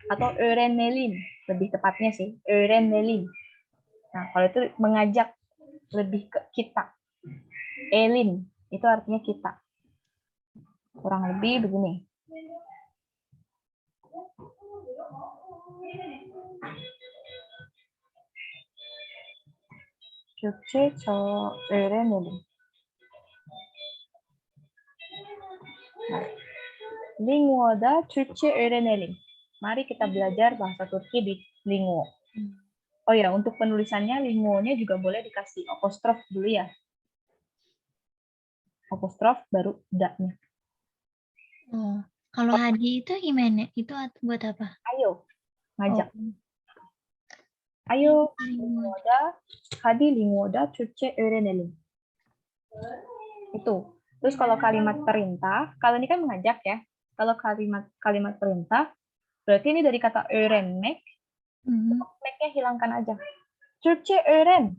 atau öğrenelim, lebih tepatnya sih öğrenelim. Nah, kalau itu mengajak lebih ke kita. Elin itu artinya kita. Kurang lebih begini. Türkçe öğrenelim. Lingwoda Türkçe öğrenelim. Mari kita belajar bahasa Turki di Lingwo. Oh ya, untuk penulisannya Lingwo-nya juga boleh dikasih apostrof dulu ya. Apostrof baru da-nya. Oh, kalau Hadi itu gimana? Itu buat apa? Ayo, ngajak. Oh. Ayo, Lingwoda, hadi Lingwoda Türkçe öğrenelim. Itu. Terus kalau kalimat perintah, kalau ini kan mengajak ya. Kalau kalimat perintah, berarti ini dari kata öğrenmek. Make-nya hilangkan aja. Türkçe öğren.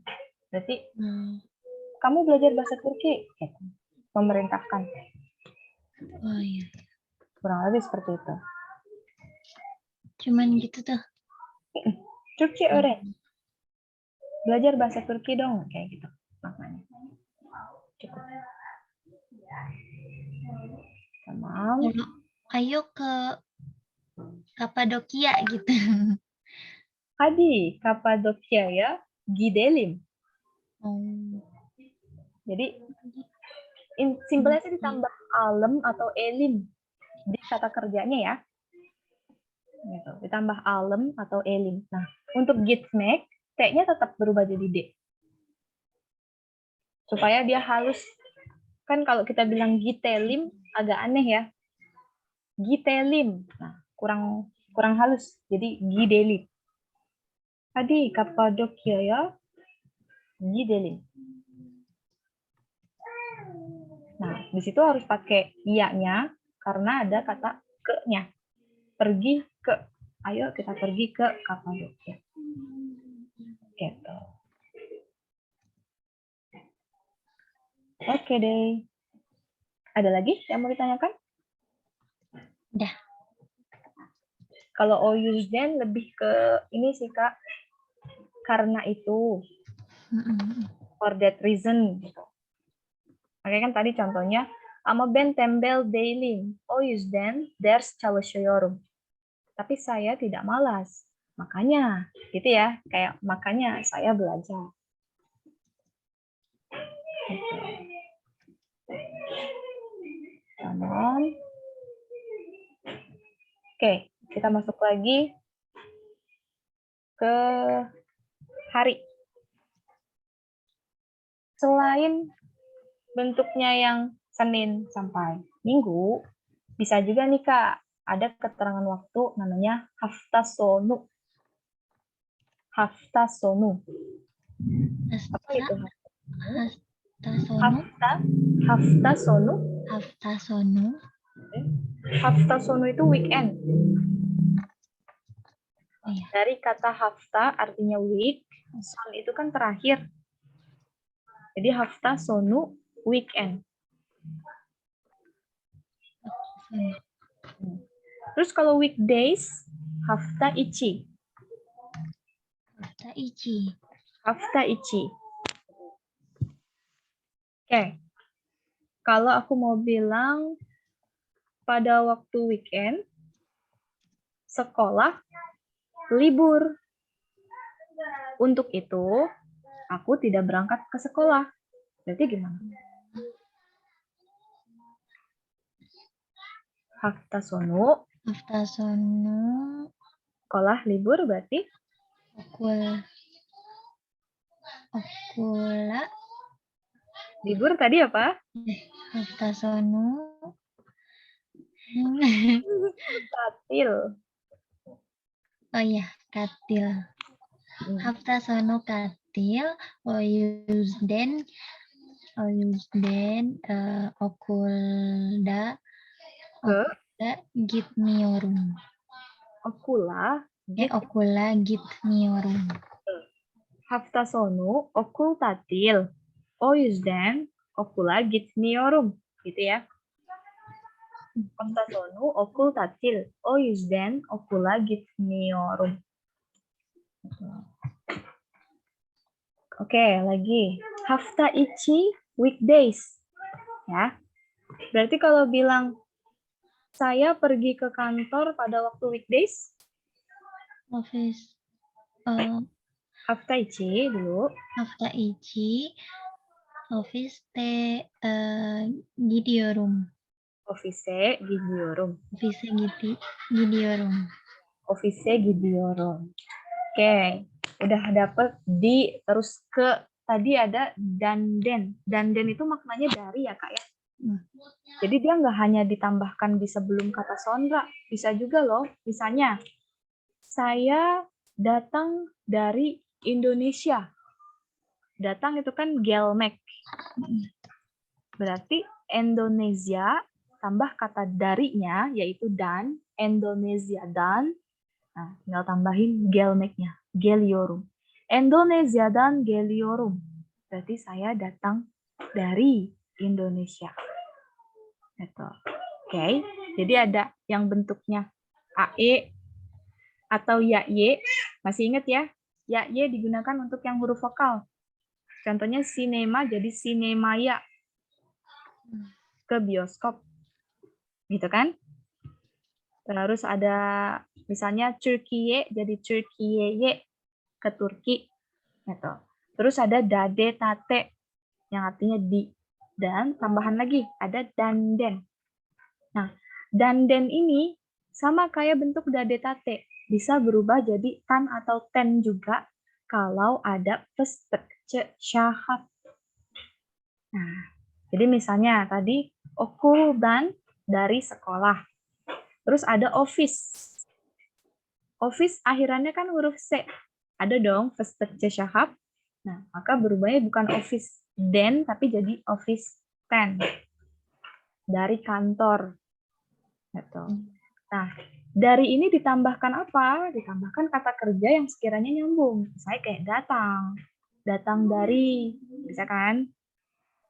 Berarti kamu belajar bahasa Turki. Gitu. Memerintahkan. Oh iya. Kurang lebih seperti itu. Cuman gitu tuh. Türkçe öğren. Belajar bahasa Turki dong. Kayak gitu maknanya. Cukup. Tamam. Ayo ke Kapadokia gitu. Hadi Kapadokya'ya gidelim. Jadi simpelnya sih ditambah alem atau elim di kata kerjanya ya. Gitu. Ditambah alem atau elim. Nah, untuk gitmek, T-nya tetap berubah jadi D. Supaya dia halus. Kan kalau kita bilang gitelim agak aneh ya. Gitelim. Nah, kurang halus. Jadi gidelim. Hadi Kapadokya'ya gidelim. Nah, di situ harus pakai iya-nya karena ada kata ke-nya. Pergi ke. Ayo kita pergi ke Kapadokya. Gitu. Oke deh. Ada lagi yang mau ditanyakan? Udah. Kalau Oyuzden lebih ke ini sih Kak. Karena itu. For that reason. Gitu. Makanya kan tadi contohnya. Ama ben tembel değilim. O yüzden ders çalışıyorum. Tapi saya tidak malas. Makanya, gitu ya. Kayak makanya saya belajar. Gitu. Kanan. Oke, kita masuk lagi ke hari. Selain bentuknya yang Senin sampai Minggu, bisa juga nih Kak, ada keterangan waktu namanya hafta sonu. Hafta sonu. Apa itu? Hafta sonu. Hafta sonu. Hafta sonu itu weekend. Oh, iya. Dari kata hafta artinya week, son itu kan terakhir. Jadi hafta sonu weekend. Terus kalau weekdays, hafta içi. Hafta içi. Hafta içi. Oke. Kalau aku mau bilang pada waktu weekend, sekolah libur. Untuk itu, aku tidak berangkat ke sekolah. Berarti gimana? Hafta sonu. Hafta sonu. Sekolah libur berarti? Okula. Libur tadi apa? Hafta sonu. Katil. Oh iya, katil. Hafta sonu katil. Oyuzden okulda gitmiorum. Okula gitmiorum. Hafta sonu okul tatil. O yüzden okula gitmiyorum. Gitu ya. Kontasonu okultatil. O yüzden okula gitmiyorum. Oke, lagi. Hafta içi weekdays. Ya. Berarti kalau bilang saya pergi ke kantor pada waktu weekdays, Office. hafta içi dulu. Hafta içi. Office gidiyorum. Office gidiyorum. Office gidiyorum. Office gidiyorum. Oke, udah dapet di, terus ke tadi ada danden. Danden itu maknanya dari ya Kak ya. Jadi dia nggak hanya ditambahkan di sebelum kata sonra, bisa juga loh. Misalnya, saya datang dari Indonesia. Datang itu kan gelmek. Berarti Indonesia tambah kata darinya yaitu dan, Indonesia dan. Nah, tinggal tambahin gelmeknya, geliyorum. Indonesiadan geliyorum. Berarti saya datang dari Indonesia. Gitu. Oke, jadi ada yang bentuknya AE atau YY. Masih ingat ya? YY digunakan untuk yang huruf vokal. Contohnya sinema jadi sinemaya. Ke bioskop. Gitu kan? Terus ada misalnya Turkiye jadi Turkiye ke Turki. Gitu. Terus ada dade tate yang artinya di. Dan tambahan lagi ada danden. Nah, danden ini sama kayak bentuk dade tate. Bisa berubah jadi tan atau ten juga kalau ada syahat. Nah, jadi misalnya tadi okuldan dari sekolah. Terus ada office. Office akhirannya kan huruf C. Ada dong syahab. Nah, maka berubahnya bukan office den tapi jadi office ten. Dari kantor. Gitu. Nah, dari ini ditambahkan apa? Ditambahkan kata kerja yang sekiranya nyambung. Misalnya kayak datang. Datang dari, bisa kan?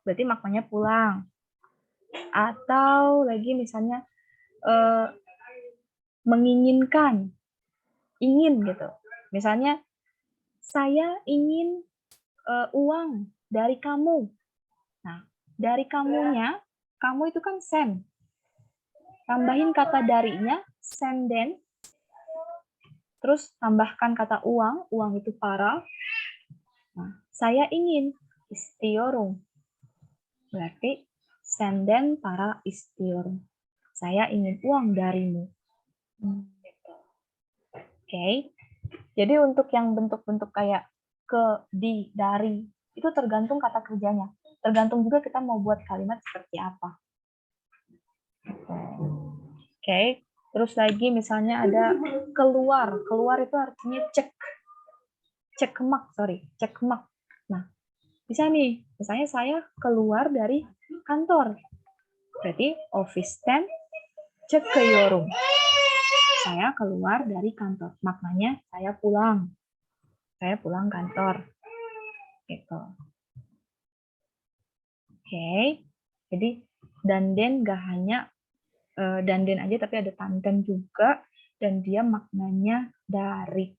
Berarti maknanya pulang. Atau lagi misalnya menginginkan. Ingin gitu. Misalnya, saya ingin uang dari kamu. Nah, dari kamunya, kamu itu kan sen. Tambahin kata darinya, senden. Terus tambahkan kata uang, uang itu para. Nah, saya ingin istiyorum. Berarti senden para istiyorum. Saya ingin uang darimu. Gitu. Oke. Jadi untuk yang bentuk-bentuk kayak ke, di, dari, itu tergantung kata kerjanya. Tergantung juga kita mau buat kalimat seperti apa. Oke. Terus lagi misalnya ada keluar. Keluar itu artinya cekmak. Nah, bisa nih. Misalnya saya keluar dari kantor. Berarti office time cekkeyorum. Saya keluar dari kantor. Maknanya saya pulang. Saya pulang kantor. Gitu. Oke. Jadi danden gak hanya danden aja tapi ada tanten juga dan dia maknanya dari.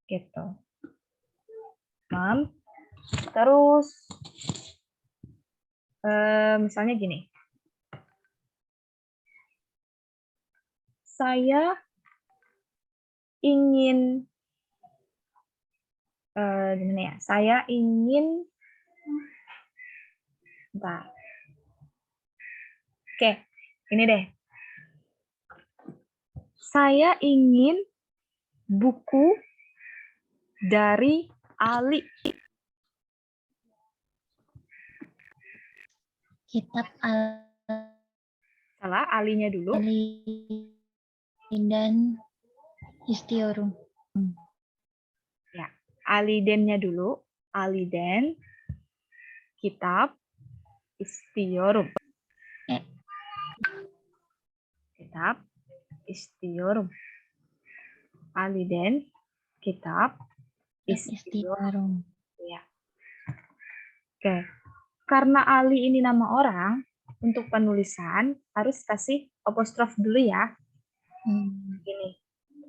Gitu. Terus misalnya gini. Saya ingin gimana ya? Saya ingin bentar. Oke, ini deh. Saya ingin buku dari Ali. Kitab Salah, alinya dulu. Ali dan istiyorum. Ya, alidennya dulu. Aliden, kitab, istiyorum. Kitab, istiyorum. Aliden, kitab, istiyorum. Ya. Oke. Karena Ali ini nama orang, untuk penulisan harus kasih apostrof dulu ya. Gini.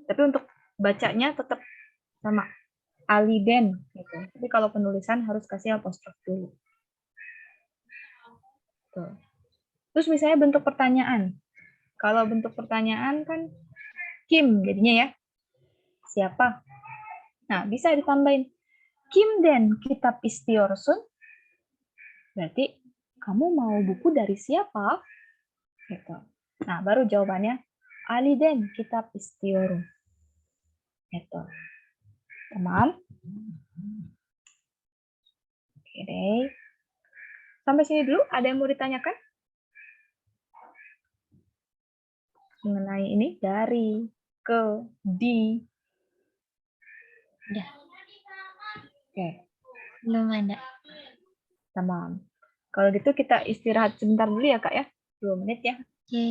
Tapi untuk bacanya tetap sama Aliden gitu. Tapi kalau penulisan harus kasih apostrof dulu. Tuh. Terus misalnya bentuk pertanyaan. Kalau bentuk pertanyaan kan Kim jadinya ya. Siapa? Nah, bisa ditambahin Kim den kitab istiyorsun. Berarti kamu mau buku dari siapa? Gitu. Nah, baru jawabannya Ali den kitab istiyorum. Gitu. Tamam? Oke deh. Sampai sini dulu, ada yang mau ditanyakan? Mengenai ini, dari, ke, di. Udah, Oke, belum ada. tamam. Kalau gitu kita istirahat sebentar dulu ya, Kak ya. 2 menit ya. Oke.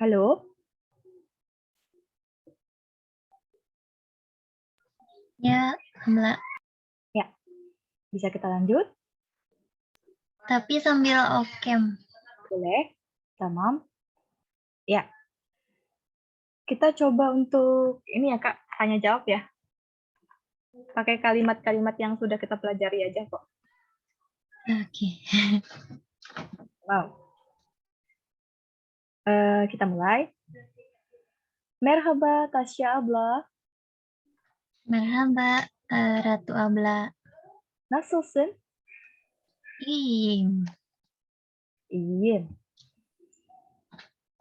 Halo? Ya, Mbak. Ya, bisa kita lanjut? Tapi sambil okem. Boleh? Tamam. Ya. Kita coba untuk ini ya, Kak, tanya jawab ya. Pakai kalimat-kalimat yang sudah kita pelajari aja kok. Oke. Wow. Kita mulai. Merhaba, Tasya abla. Merhaba, Ratu Abla. Nasılsın? İyiyim. İyiyim.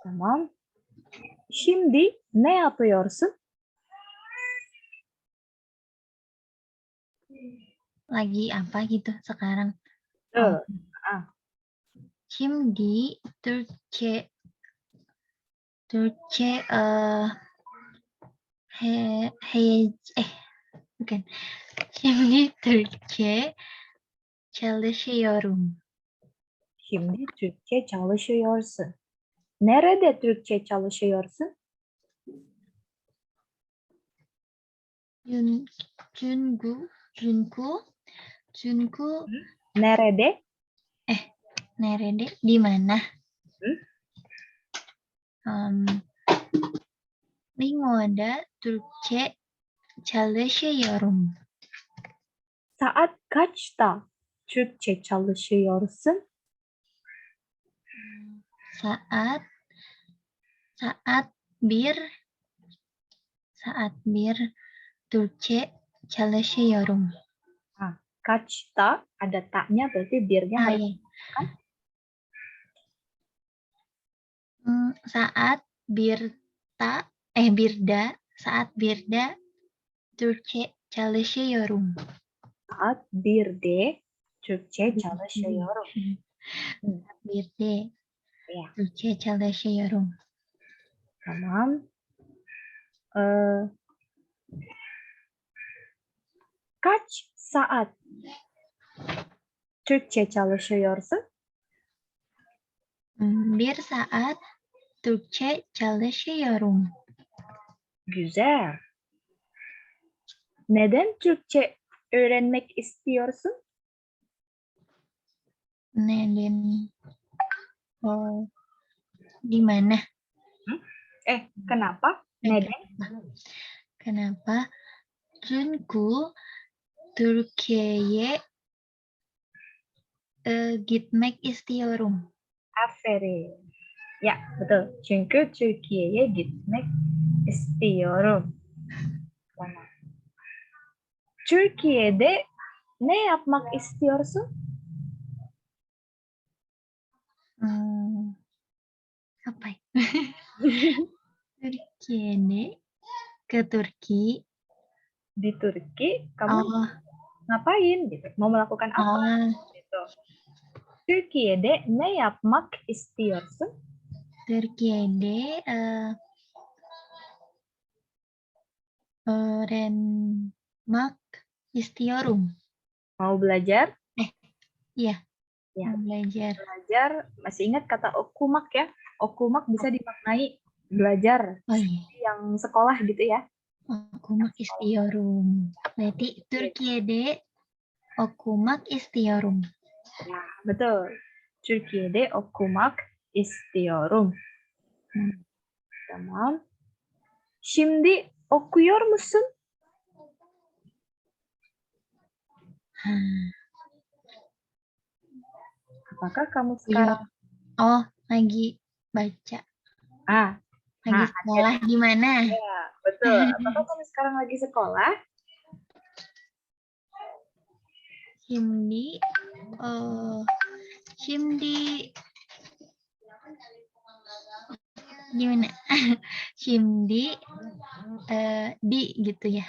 Tamam. Şimdi ne yapıyorsun? Lagi apa gitu sekarang? Tuh. Şimdi Türkçe bukan. Şimdi Türkçe çalışıyorum. Şimdi Türkçe çalışıyorsun. Nerede Türkçe çalışıyorsun? Çünkü Nerede? nerede? Di mana? Lingoda Türkçe çalışıyorum. Saat kaçta Türkçe çalışıyorsun? Saat saat bir Türkçe çalışıyorum. Kaçta ada taknya berarti birnya Ah, harus iya. kan? Saat birda Türkçe çalışıyorum. Saat birde Türkçe çalışıyorum. Birde Ya, Türkçe çalışıyorum. tamam. Kaç saat Türkçe çalışıyorsun? Bir saat Türkçe çalışıyorum. Güzel. Neden Türkçe öğrenmek istiyorsun? Neden? Oh, di mana? Kenapa? Neden? Kenapa? Çünkü Türkiye'ye gitmek istiyorum. Aferin. Ya, betul. Çünkü Türkiye'ye gitmek istiyorum. Tamam. Türkiye'de ne yapmak istiyorsun? Apa ya? Türkiye'de ke Turki. Di Turki, kamu Oh, ngapain? Gitu. Mau melakukan apa? Gitu. Türkiye'de ne yapmak istiyorsun? Türkiye'de öğrenmek istiyorum. Mau belajar? Iya, Ya, mau belajar. belajar. Masih ingat kata okumak ya? Okumak bisa dimaknai belajar. Oh iya, Yang sekolah gitu ya. okumak istiyorum. Berarti Türkiye'de okumak istiyorum. Ya, betul. Türkiye'de okumak istiyorum. Tamam. Şimdi okuyor musun? Apakah kamu sekarang? Oh, lagi baca. Lagi sekolah di mana? Ya, betul. Apakah kamu sekarang lagi sekolah? Şimdi gimana? Şimdi di gitu ya.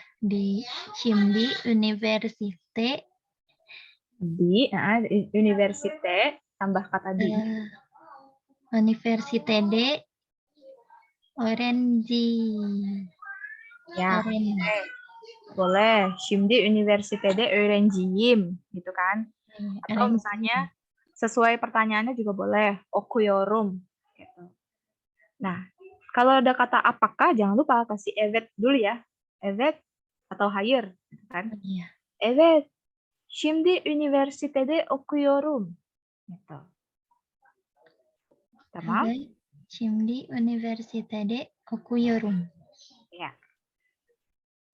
Şimdi Universite Di universitas tambah kata di. Universite de Orange. Ya, boleh. Şimdi üniversitede öğrenciyim gitu kan. Atau misalnya sesuai pertanyaannya juga boleh. Okuyorum gitu. Nah, kalau ada kata apakah jangan lupa kasih evet dulu ya. Evet atau hayır kan. Iya. Evet. Şimdi üniversitede okuyorum. Gitu. Tamam? Evet. Şimdi Universite'de okuyorum. Ya.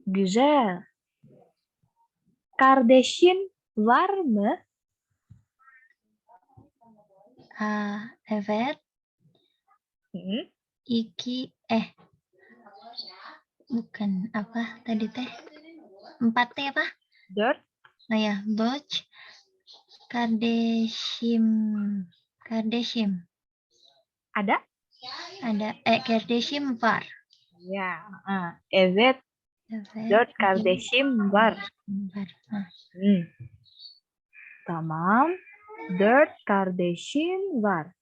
Güzel. Kardeşin var mı? Evet. Bukan apa tadi teh? 4 teh apa? Dört. Oh ya, Boch. Kardashim. Ada? Ada Kardashim var. Ya. Evet. Dört kardeşim var. Tamam. 4 kardeşim var.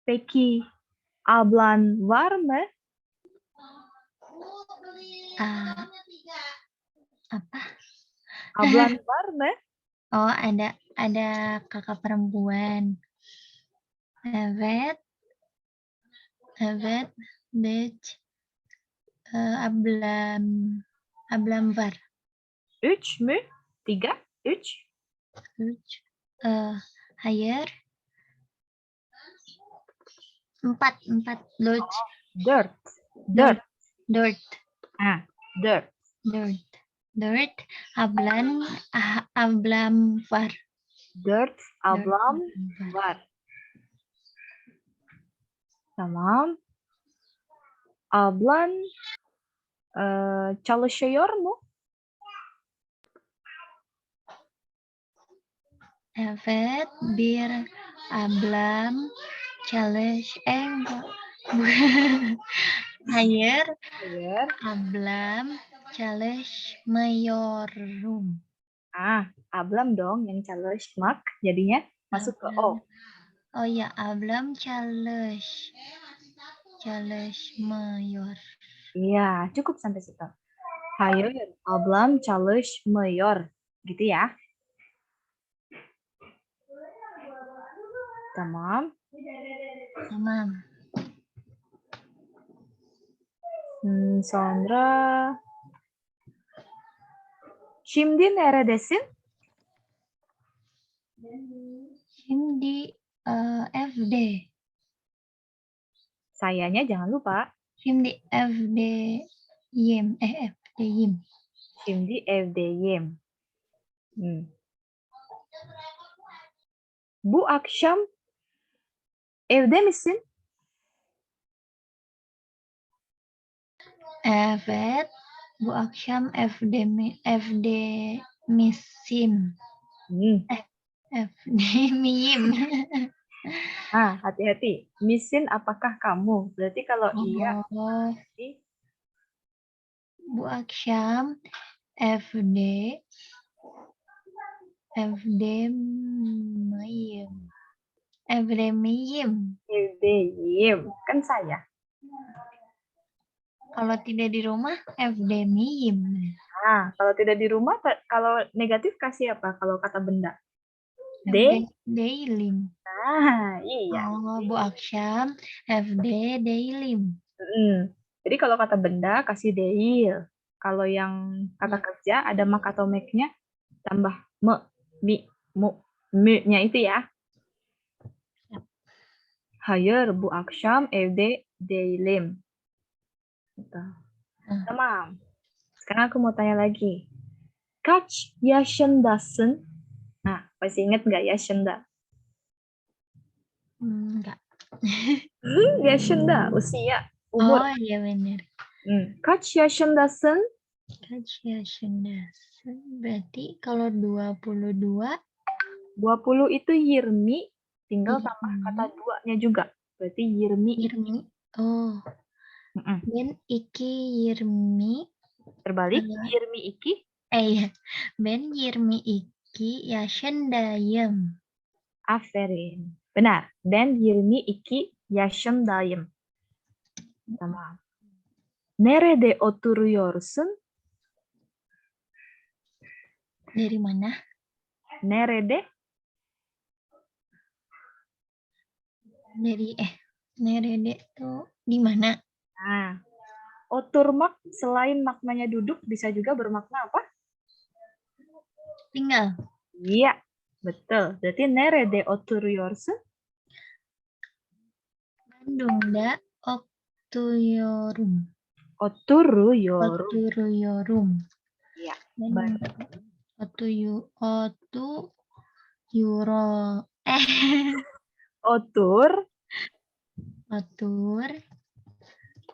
Peki ablan var mı? Apa? Ablan var mı? Oh, ada kakak perempuan. Evet. Ablam var. 3 mü? 3? 3? Hayır. 4. Loch. 4. 4. 4. 4. Dört ablam var. Dört ablam var. Tamam. Ablan çalışıyor mu? Evet, bir ablam enggak. Hayır, Hayır. ablam çalışmıyorum. Ablam dong yang çalışmak jadinya masuk ke O. Oh ya, ablam çalışmıyor. Iya, cukup sampai situ. Hayır, ablam çalışmıyor. Gitu ya. Tamam. Tamam. Sonra şimdi neredesin? Şimdi FD. Sayanya jangan lupa. Şimdi FD'yim. FD'yim. Şimdi evdeyim. Bu akşam evde misin? Evet. Bu akşam FD misim. FD miyim. Hati-hati. Misin apakah kamu? Berarti kalau iya, Oh, bu akşam FD miyim. FD miyim. evdeyim. Kan saya. Kalau tidak di rumah FD miyim. Kalau tidak di rumah, kalau negatif kasih apa? Kalau kata benda? Dailim. Iya. Oh, bu akşam FD dailim. Jadi kalau kata benda kasih deil. Kalau yang kata kerja ada mak atau make-nya tambah me, mi, mu, me-nya itu ya. Hayır bu akşam evde değilim. Tamam. Sekarang aku mau tanya lagi. Kaç yaşındasın? Masih ingat nggak yaşında? Enggak. Yaşında, usia, umur. Oh iya benar. Kaç yaşındasın? Kaç yaşındasın? Berarti kalau 22. 20 itu yirmi, tinggal tambah kata duanya juga. Berarti yirmi. Oh. Ben iki yirmi. Terbalik, yirmi iki. Iya. Ben yirmi iki yaşındayım. Aferin. Benar. Ben 22 yaşındayım. Tamam. Nerede oturuyorsun? Dari mana? Nerede? Nerede tuh di mana? Oturmak selain maknanya duduk bisa juga bermakna apa? Tinggal. Iya, betul. Berarti nerede oturuyorsun? Bandung'da oturuyorum. Oturuyorum. Iya.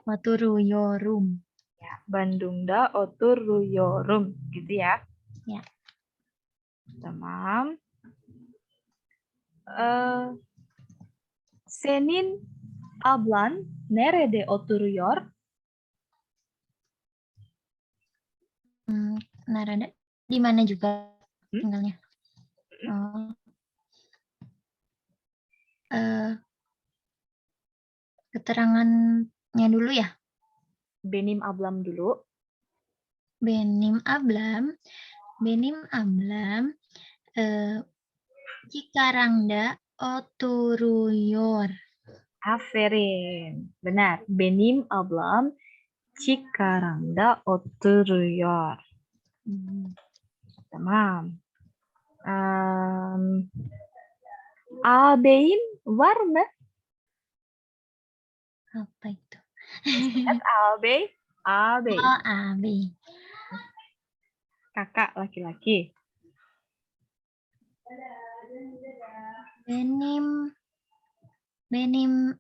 Oturuyorum. Ya, Bandung'da oturuyorum, gitu ya. Ya. Tamam. Senin ablan nerede oturuyor? Narada di mana juga tinggalnya? Keterangannya dulu ya. Benim ablam dulu. Benim ablam Cikarangda oturuyor. Aferin. Benar. Benim ablam Cikarangda oturuyor. Tamam. Ağabeyin var mı? Apa itu? Ingat ağabey? Ağabey. Oh, abi. Kakak laki-laki. Benim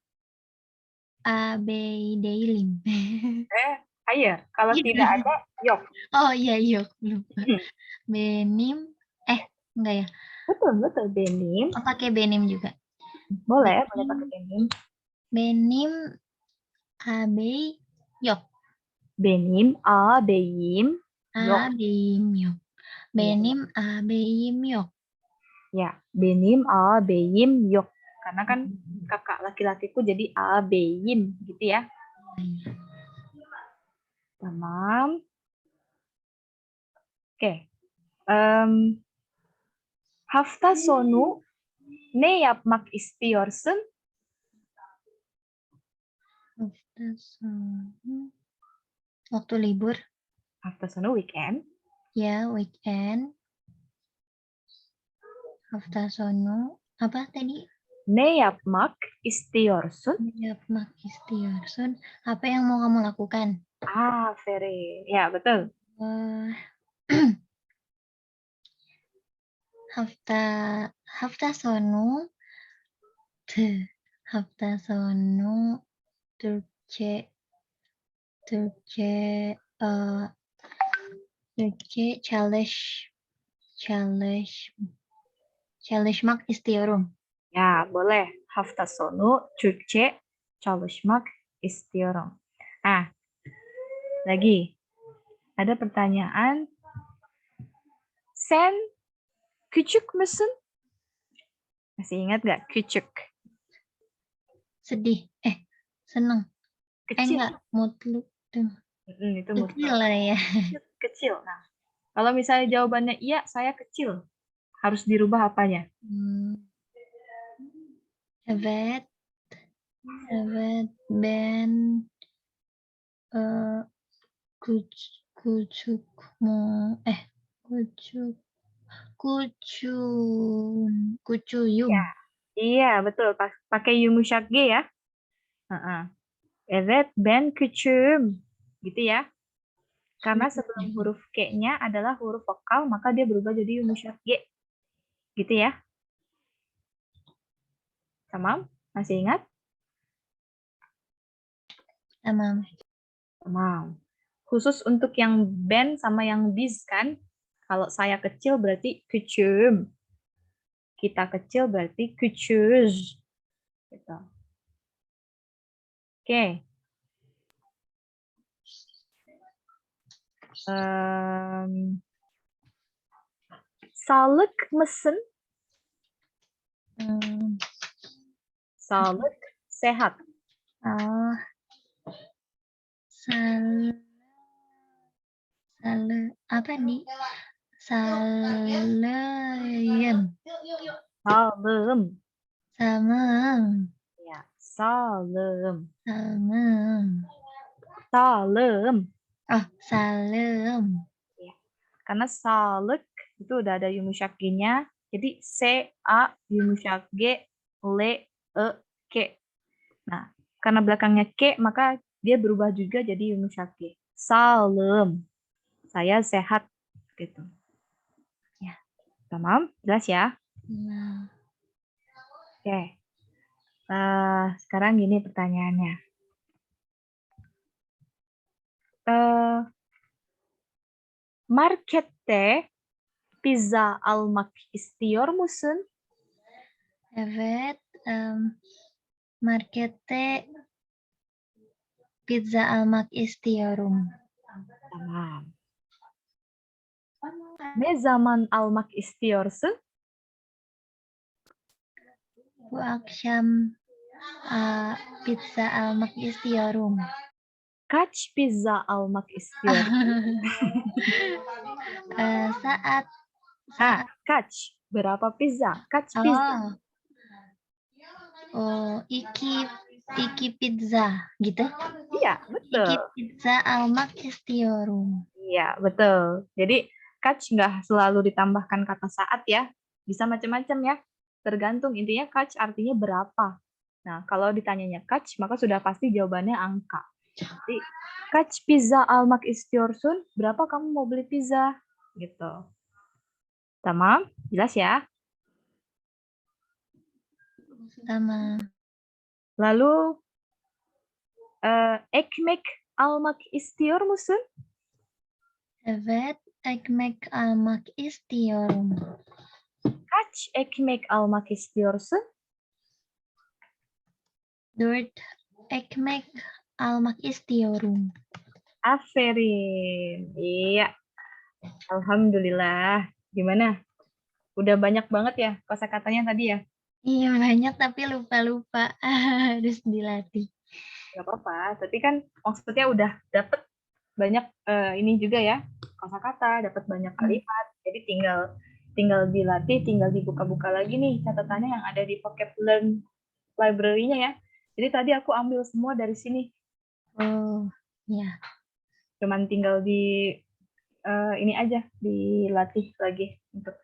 abeidelim. Ayo, kalau tidak ada, yok. Oh iya, yuk lupa. Hmm. Benim, enggak ya? Betul, benim. Oh, pakai benim juga. Boleh Benim. pakai benim. Benim abei yok. Benim, abeyim, yok. Abeyim yok. Benim abeyim yok. Ya, benim, abeyim, yok. Karena kan kakak laki-lakiku jadi abeyim, gitu ya. Tamam. Oke. Hafta sonu ne yapmak istiyorsun? Waktu libur. Hafta sonu weekend. Ya, weekend. Hafta sonu. Apa tadi? Ne yapmak istiyorsun? Yapmak istiyorsun. Apa yang mau kamu lakukan? Very. Ya, betul. Hafta sonu. Hafta sonu. Türkçe çalışmak istiyorum. Ya, boleh. Hafta sonu Türkçe çalışmak istiyorum. Lagi. Ada pertanyaan. Sen küçük müsün? Masih ingat nggak? Küçük. Sedih. Senang. Kecil. Enggak. Mutluk. Itu Kecil lah ya. Kecil. Nah, kalau misalnya jawabannya iya, saya kecil. Harus dirubah apanya? Evet. Ben kucuyum. Ya. Iya, betul. Pakai yumuşak G ya. Evet, ben küçüğüm. Gitu ya. Karena sebelum huruf K-nya adalah huruf vokal, maka dia berubah jadi yumuşak G. Gitu ya. Tamam? Masih ingat? Tamam. Khusus untuk yang ben sama yang biz kan, kalau saya kecil berarti küçüğüm. Kita kecil berarti küçüğüz. Gitu. Oke. Sağlık mısın? Sağlık, sehat. Apa nih? Salem. Sağlığım. Salem. Ya, sağlığım. Salem. Sağlığım. Oh, salem. Ya. Karena sağlık itu udah ada yumuşak G-nya. Jadi C-A yumuşak G, L-E-K. Nah, karena belakangnya K, maka dia berubah juga jadi yumuşak G. Sağlığım. Saya sehat. Gitu. Ya. Tamam? Jelas ya? Oke. Sekarang gini pertanyaannya. Markette pizza almak istiyor musun? Evet. Markette pizza almak istiyorum. Tamam. Ne zaman almak istiyorsun? Bu akşam pizza almak istiyorum. Kaç pizza almak istiyorsun? Saat. Kaç? Berapa pizza? Kaç pizza? Iki pizza, gitu? Iya, betul. Iki pizza almak istiyorum. Iya, betul. Jadi, kaç nggak selalu ditambahkan kata saat ya. Bisa macam-macam ya. Tergantung, intinya kaç artinya berapa. Nah, kalau ditanyanya kaç, maka sudah pasti jawabannya angka. Jadi, kaç pizza almak istiyorsun? Berapa kamu mau beli pizza? gitu. Tamam? Jelas ya? Tamam. Lalu ekmek almak istiyor musun? Evet, ekmek almak istiyorum. Kaç ekmek almak istiyorsun? 4 ekmek almak istiyorum. Aferin. Iya. Alhamdulillah. Gimana? Udah banyak banget ya kosakatanya tadi ya? Iya, banyak tapi lupa-lupa. Harus dilatih. Gak apa-apa. Tapi kan maksudnya udah dapet banyak ini juga ya kosakata, dapat banyak kalimat. Jadi tinggal dilatih, tinggal dibuka-buka lagi nih catatannya yang ada di Vocab Learn library-nya ya. Jadi tadi aku ambil semua dari sini. Oh, ya. Cuman tinggal ini aja dilatih lagi untuk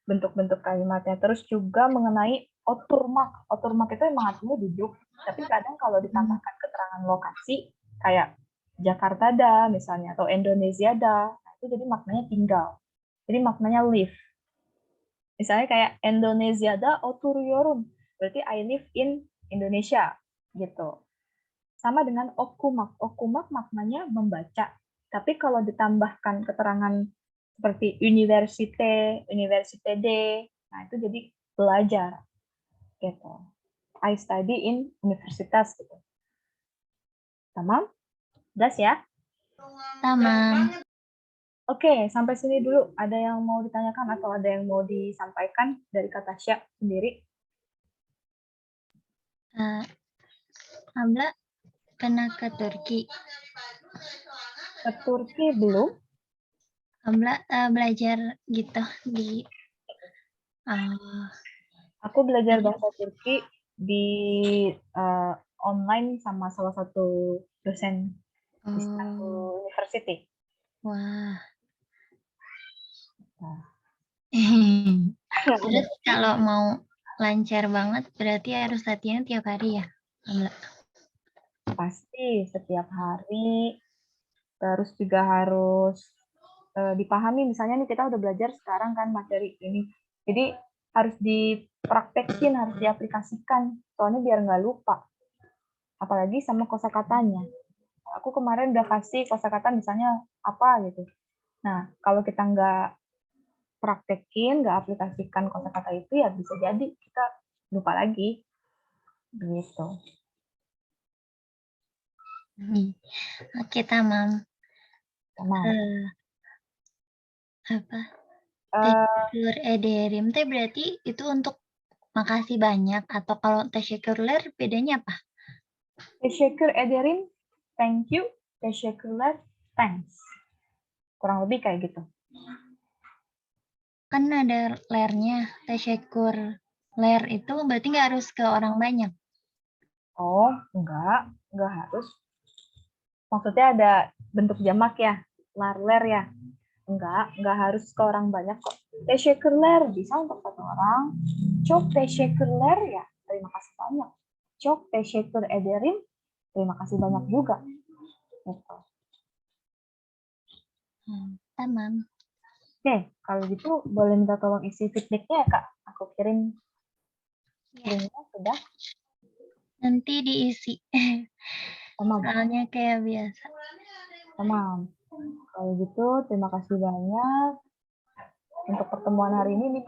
bentuk-bentuk kalimatnya. Terus juga mengenai oturmak. Oturmak itu emang artinya duduk. Tapi kadang kalau ditambahkan keterangan lokasi kayak Jakarta da misalnya atau Indonesia da, nah itu jadi maknanya tinggal. Jadi maknanya live. Misalnya kayak Indonesia da oturuyorum. Berarti I live in Indonesia gitu. Sama dengan okumak. Okumak maknanya membaca. Tapi kalau ditambahkan keterangan seperti universite D, nah itu jadi belajar gitu. I study in universitas gitu. Tamam? Das ya? Tamam. Oke, sampai sini dulu. Ada yang mau ditanyakan atau ada yang mau disampaikan dari kata Tasya sendiri? Abla pernah ke Turki. Ke Turki belum? Abla belajar gitu di Aku belajar bahasa Turki di online sama salah satu dosen di satu university. Wah. Nah. Terus kalau mau lancar banget berarti harus latihan tiap hari ya, Abla? Pasti setiap hari. Terus juga harus dipahami. Misalnya nih kita udah belajar sekarang kan materi ini. Jadi harus dipraktekin, harus diaplikasikan. Soalnya biar nggak lupa. Apalagi sama kosakatanya. Aku kemarin udah kasih kosakata misalnya apa gitu. Nah, kalau kita nggak praktekin, nggak aplikasikan kosakata itu, ya bisa jadi kita lupa lagi. Gitu. Oke, tamam. Tamam. Apa? Teşekkür ederim teh berarti itu untuk makasih banyak, atau kalau teşekkürler bedanya apa? Teşekkür ederim, thank you. Teşekkürler, thanks. Kurang lebih kayak gitu. Kan ada lernya, teşekkür ler itu berarti nggak harus ke orang banyak. Oh, enggak harus. Maksudnya ada bentuk jamak ya, lar-ler ya. Enggak harus ke orang banyak kok. Teşekkürler bisa untuk satu orang. Çok teşekkürler ya, terima kasih banyak. Çok teşekkür ederim, terima kasih banyak juga. Gitu. Tamam. Oke, kalau gitu boleh minta tolong isi feedbacknya ya Kak. Aku kirim linknya sudah. Nanti diisi. Tamam. Soalnya kayak biasa. Tamam. Kalau gitu terima kasih banyak untuk pertemuan hari ini.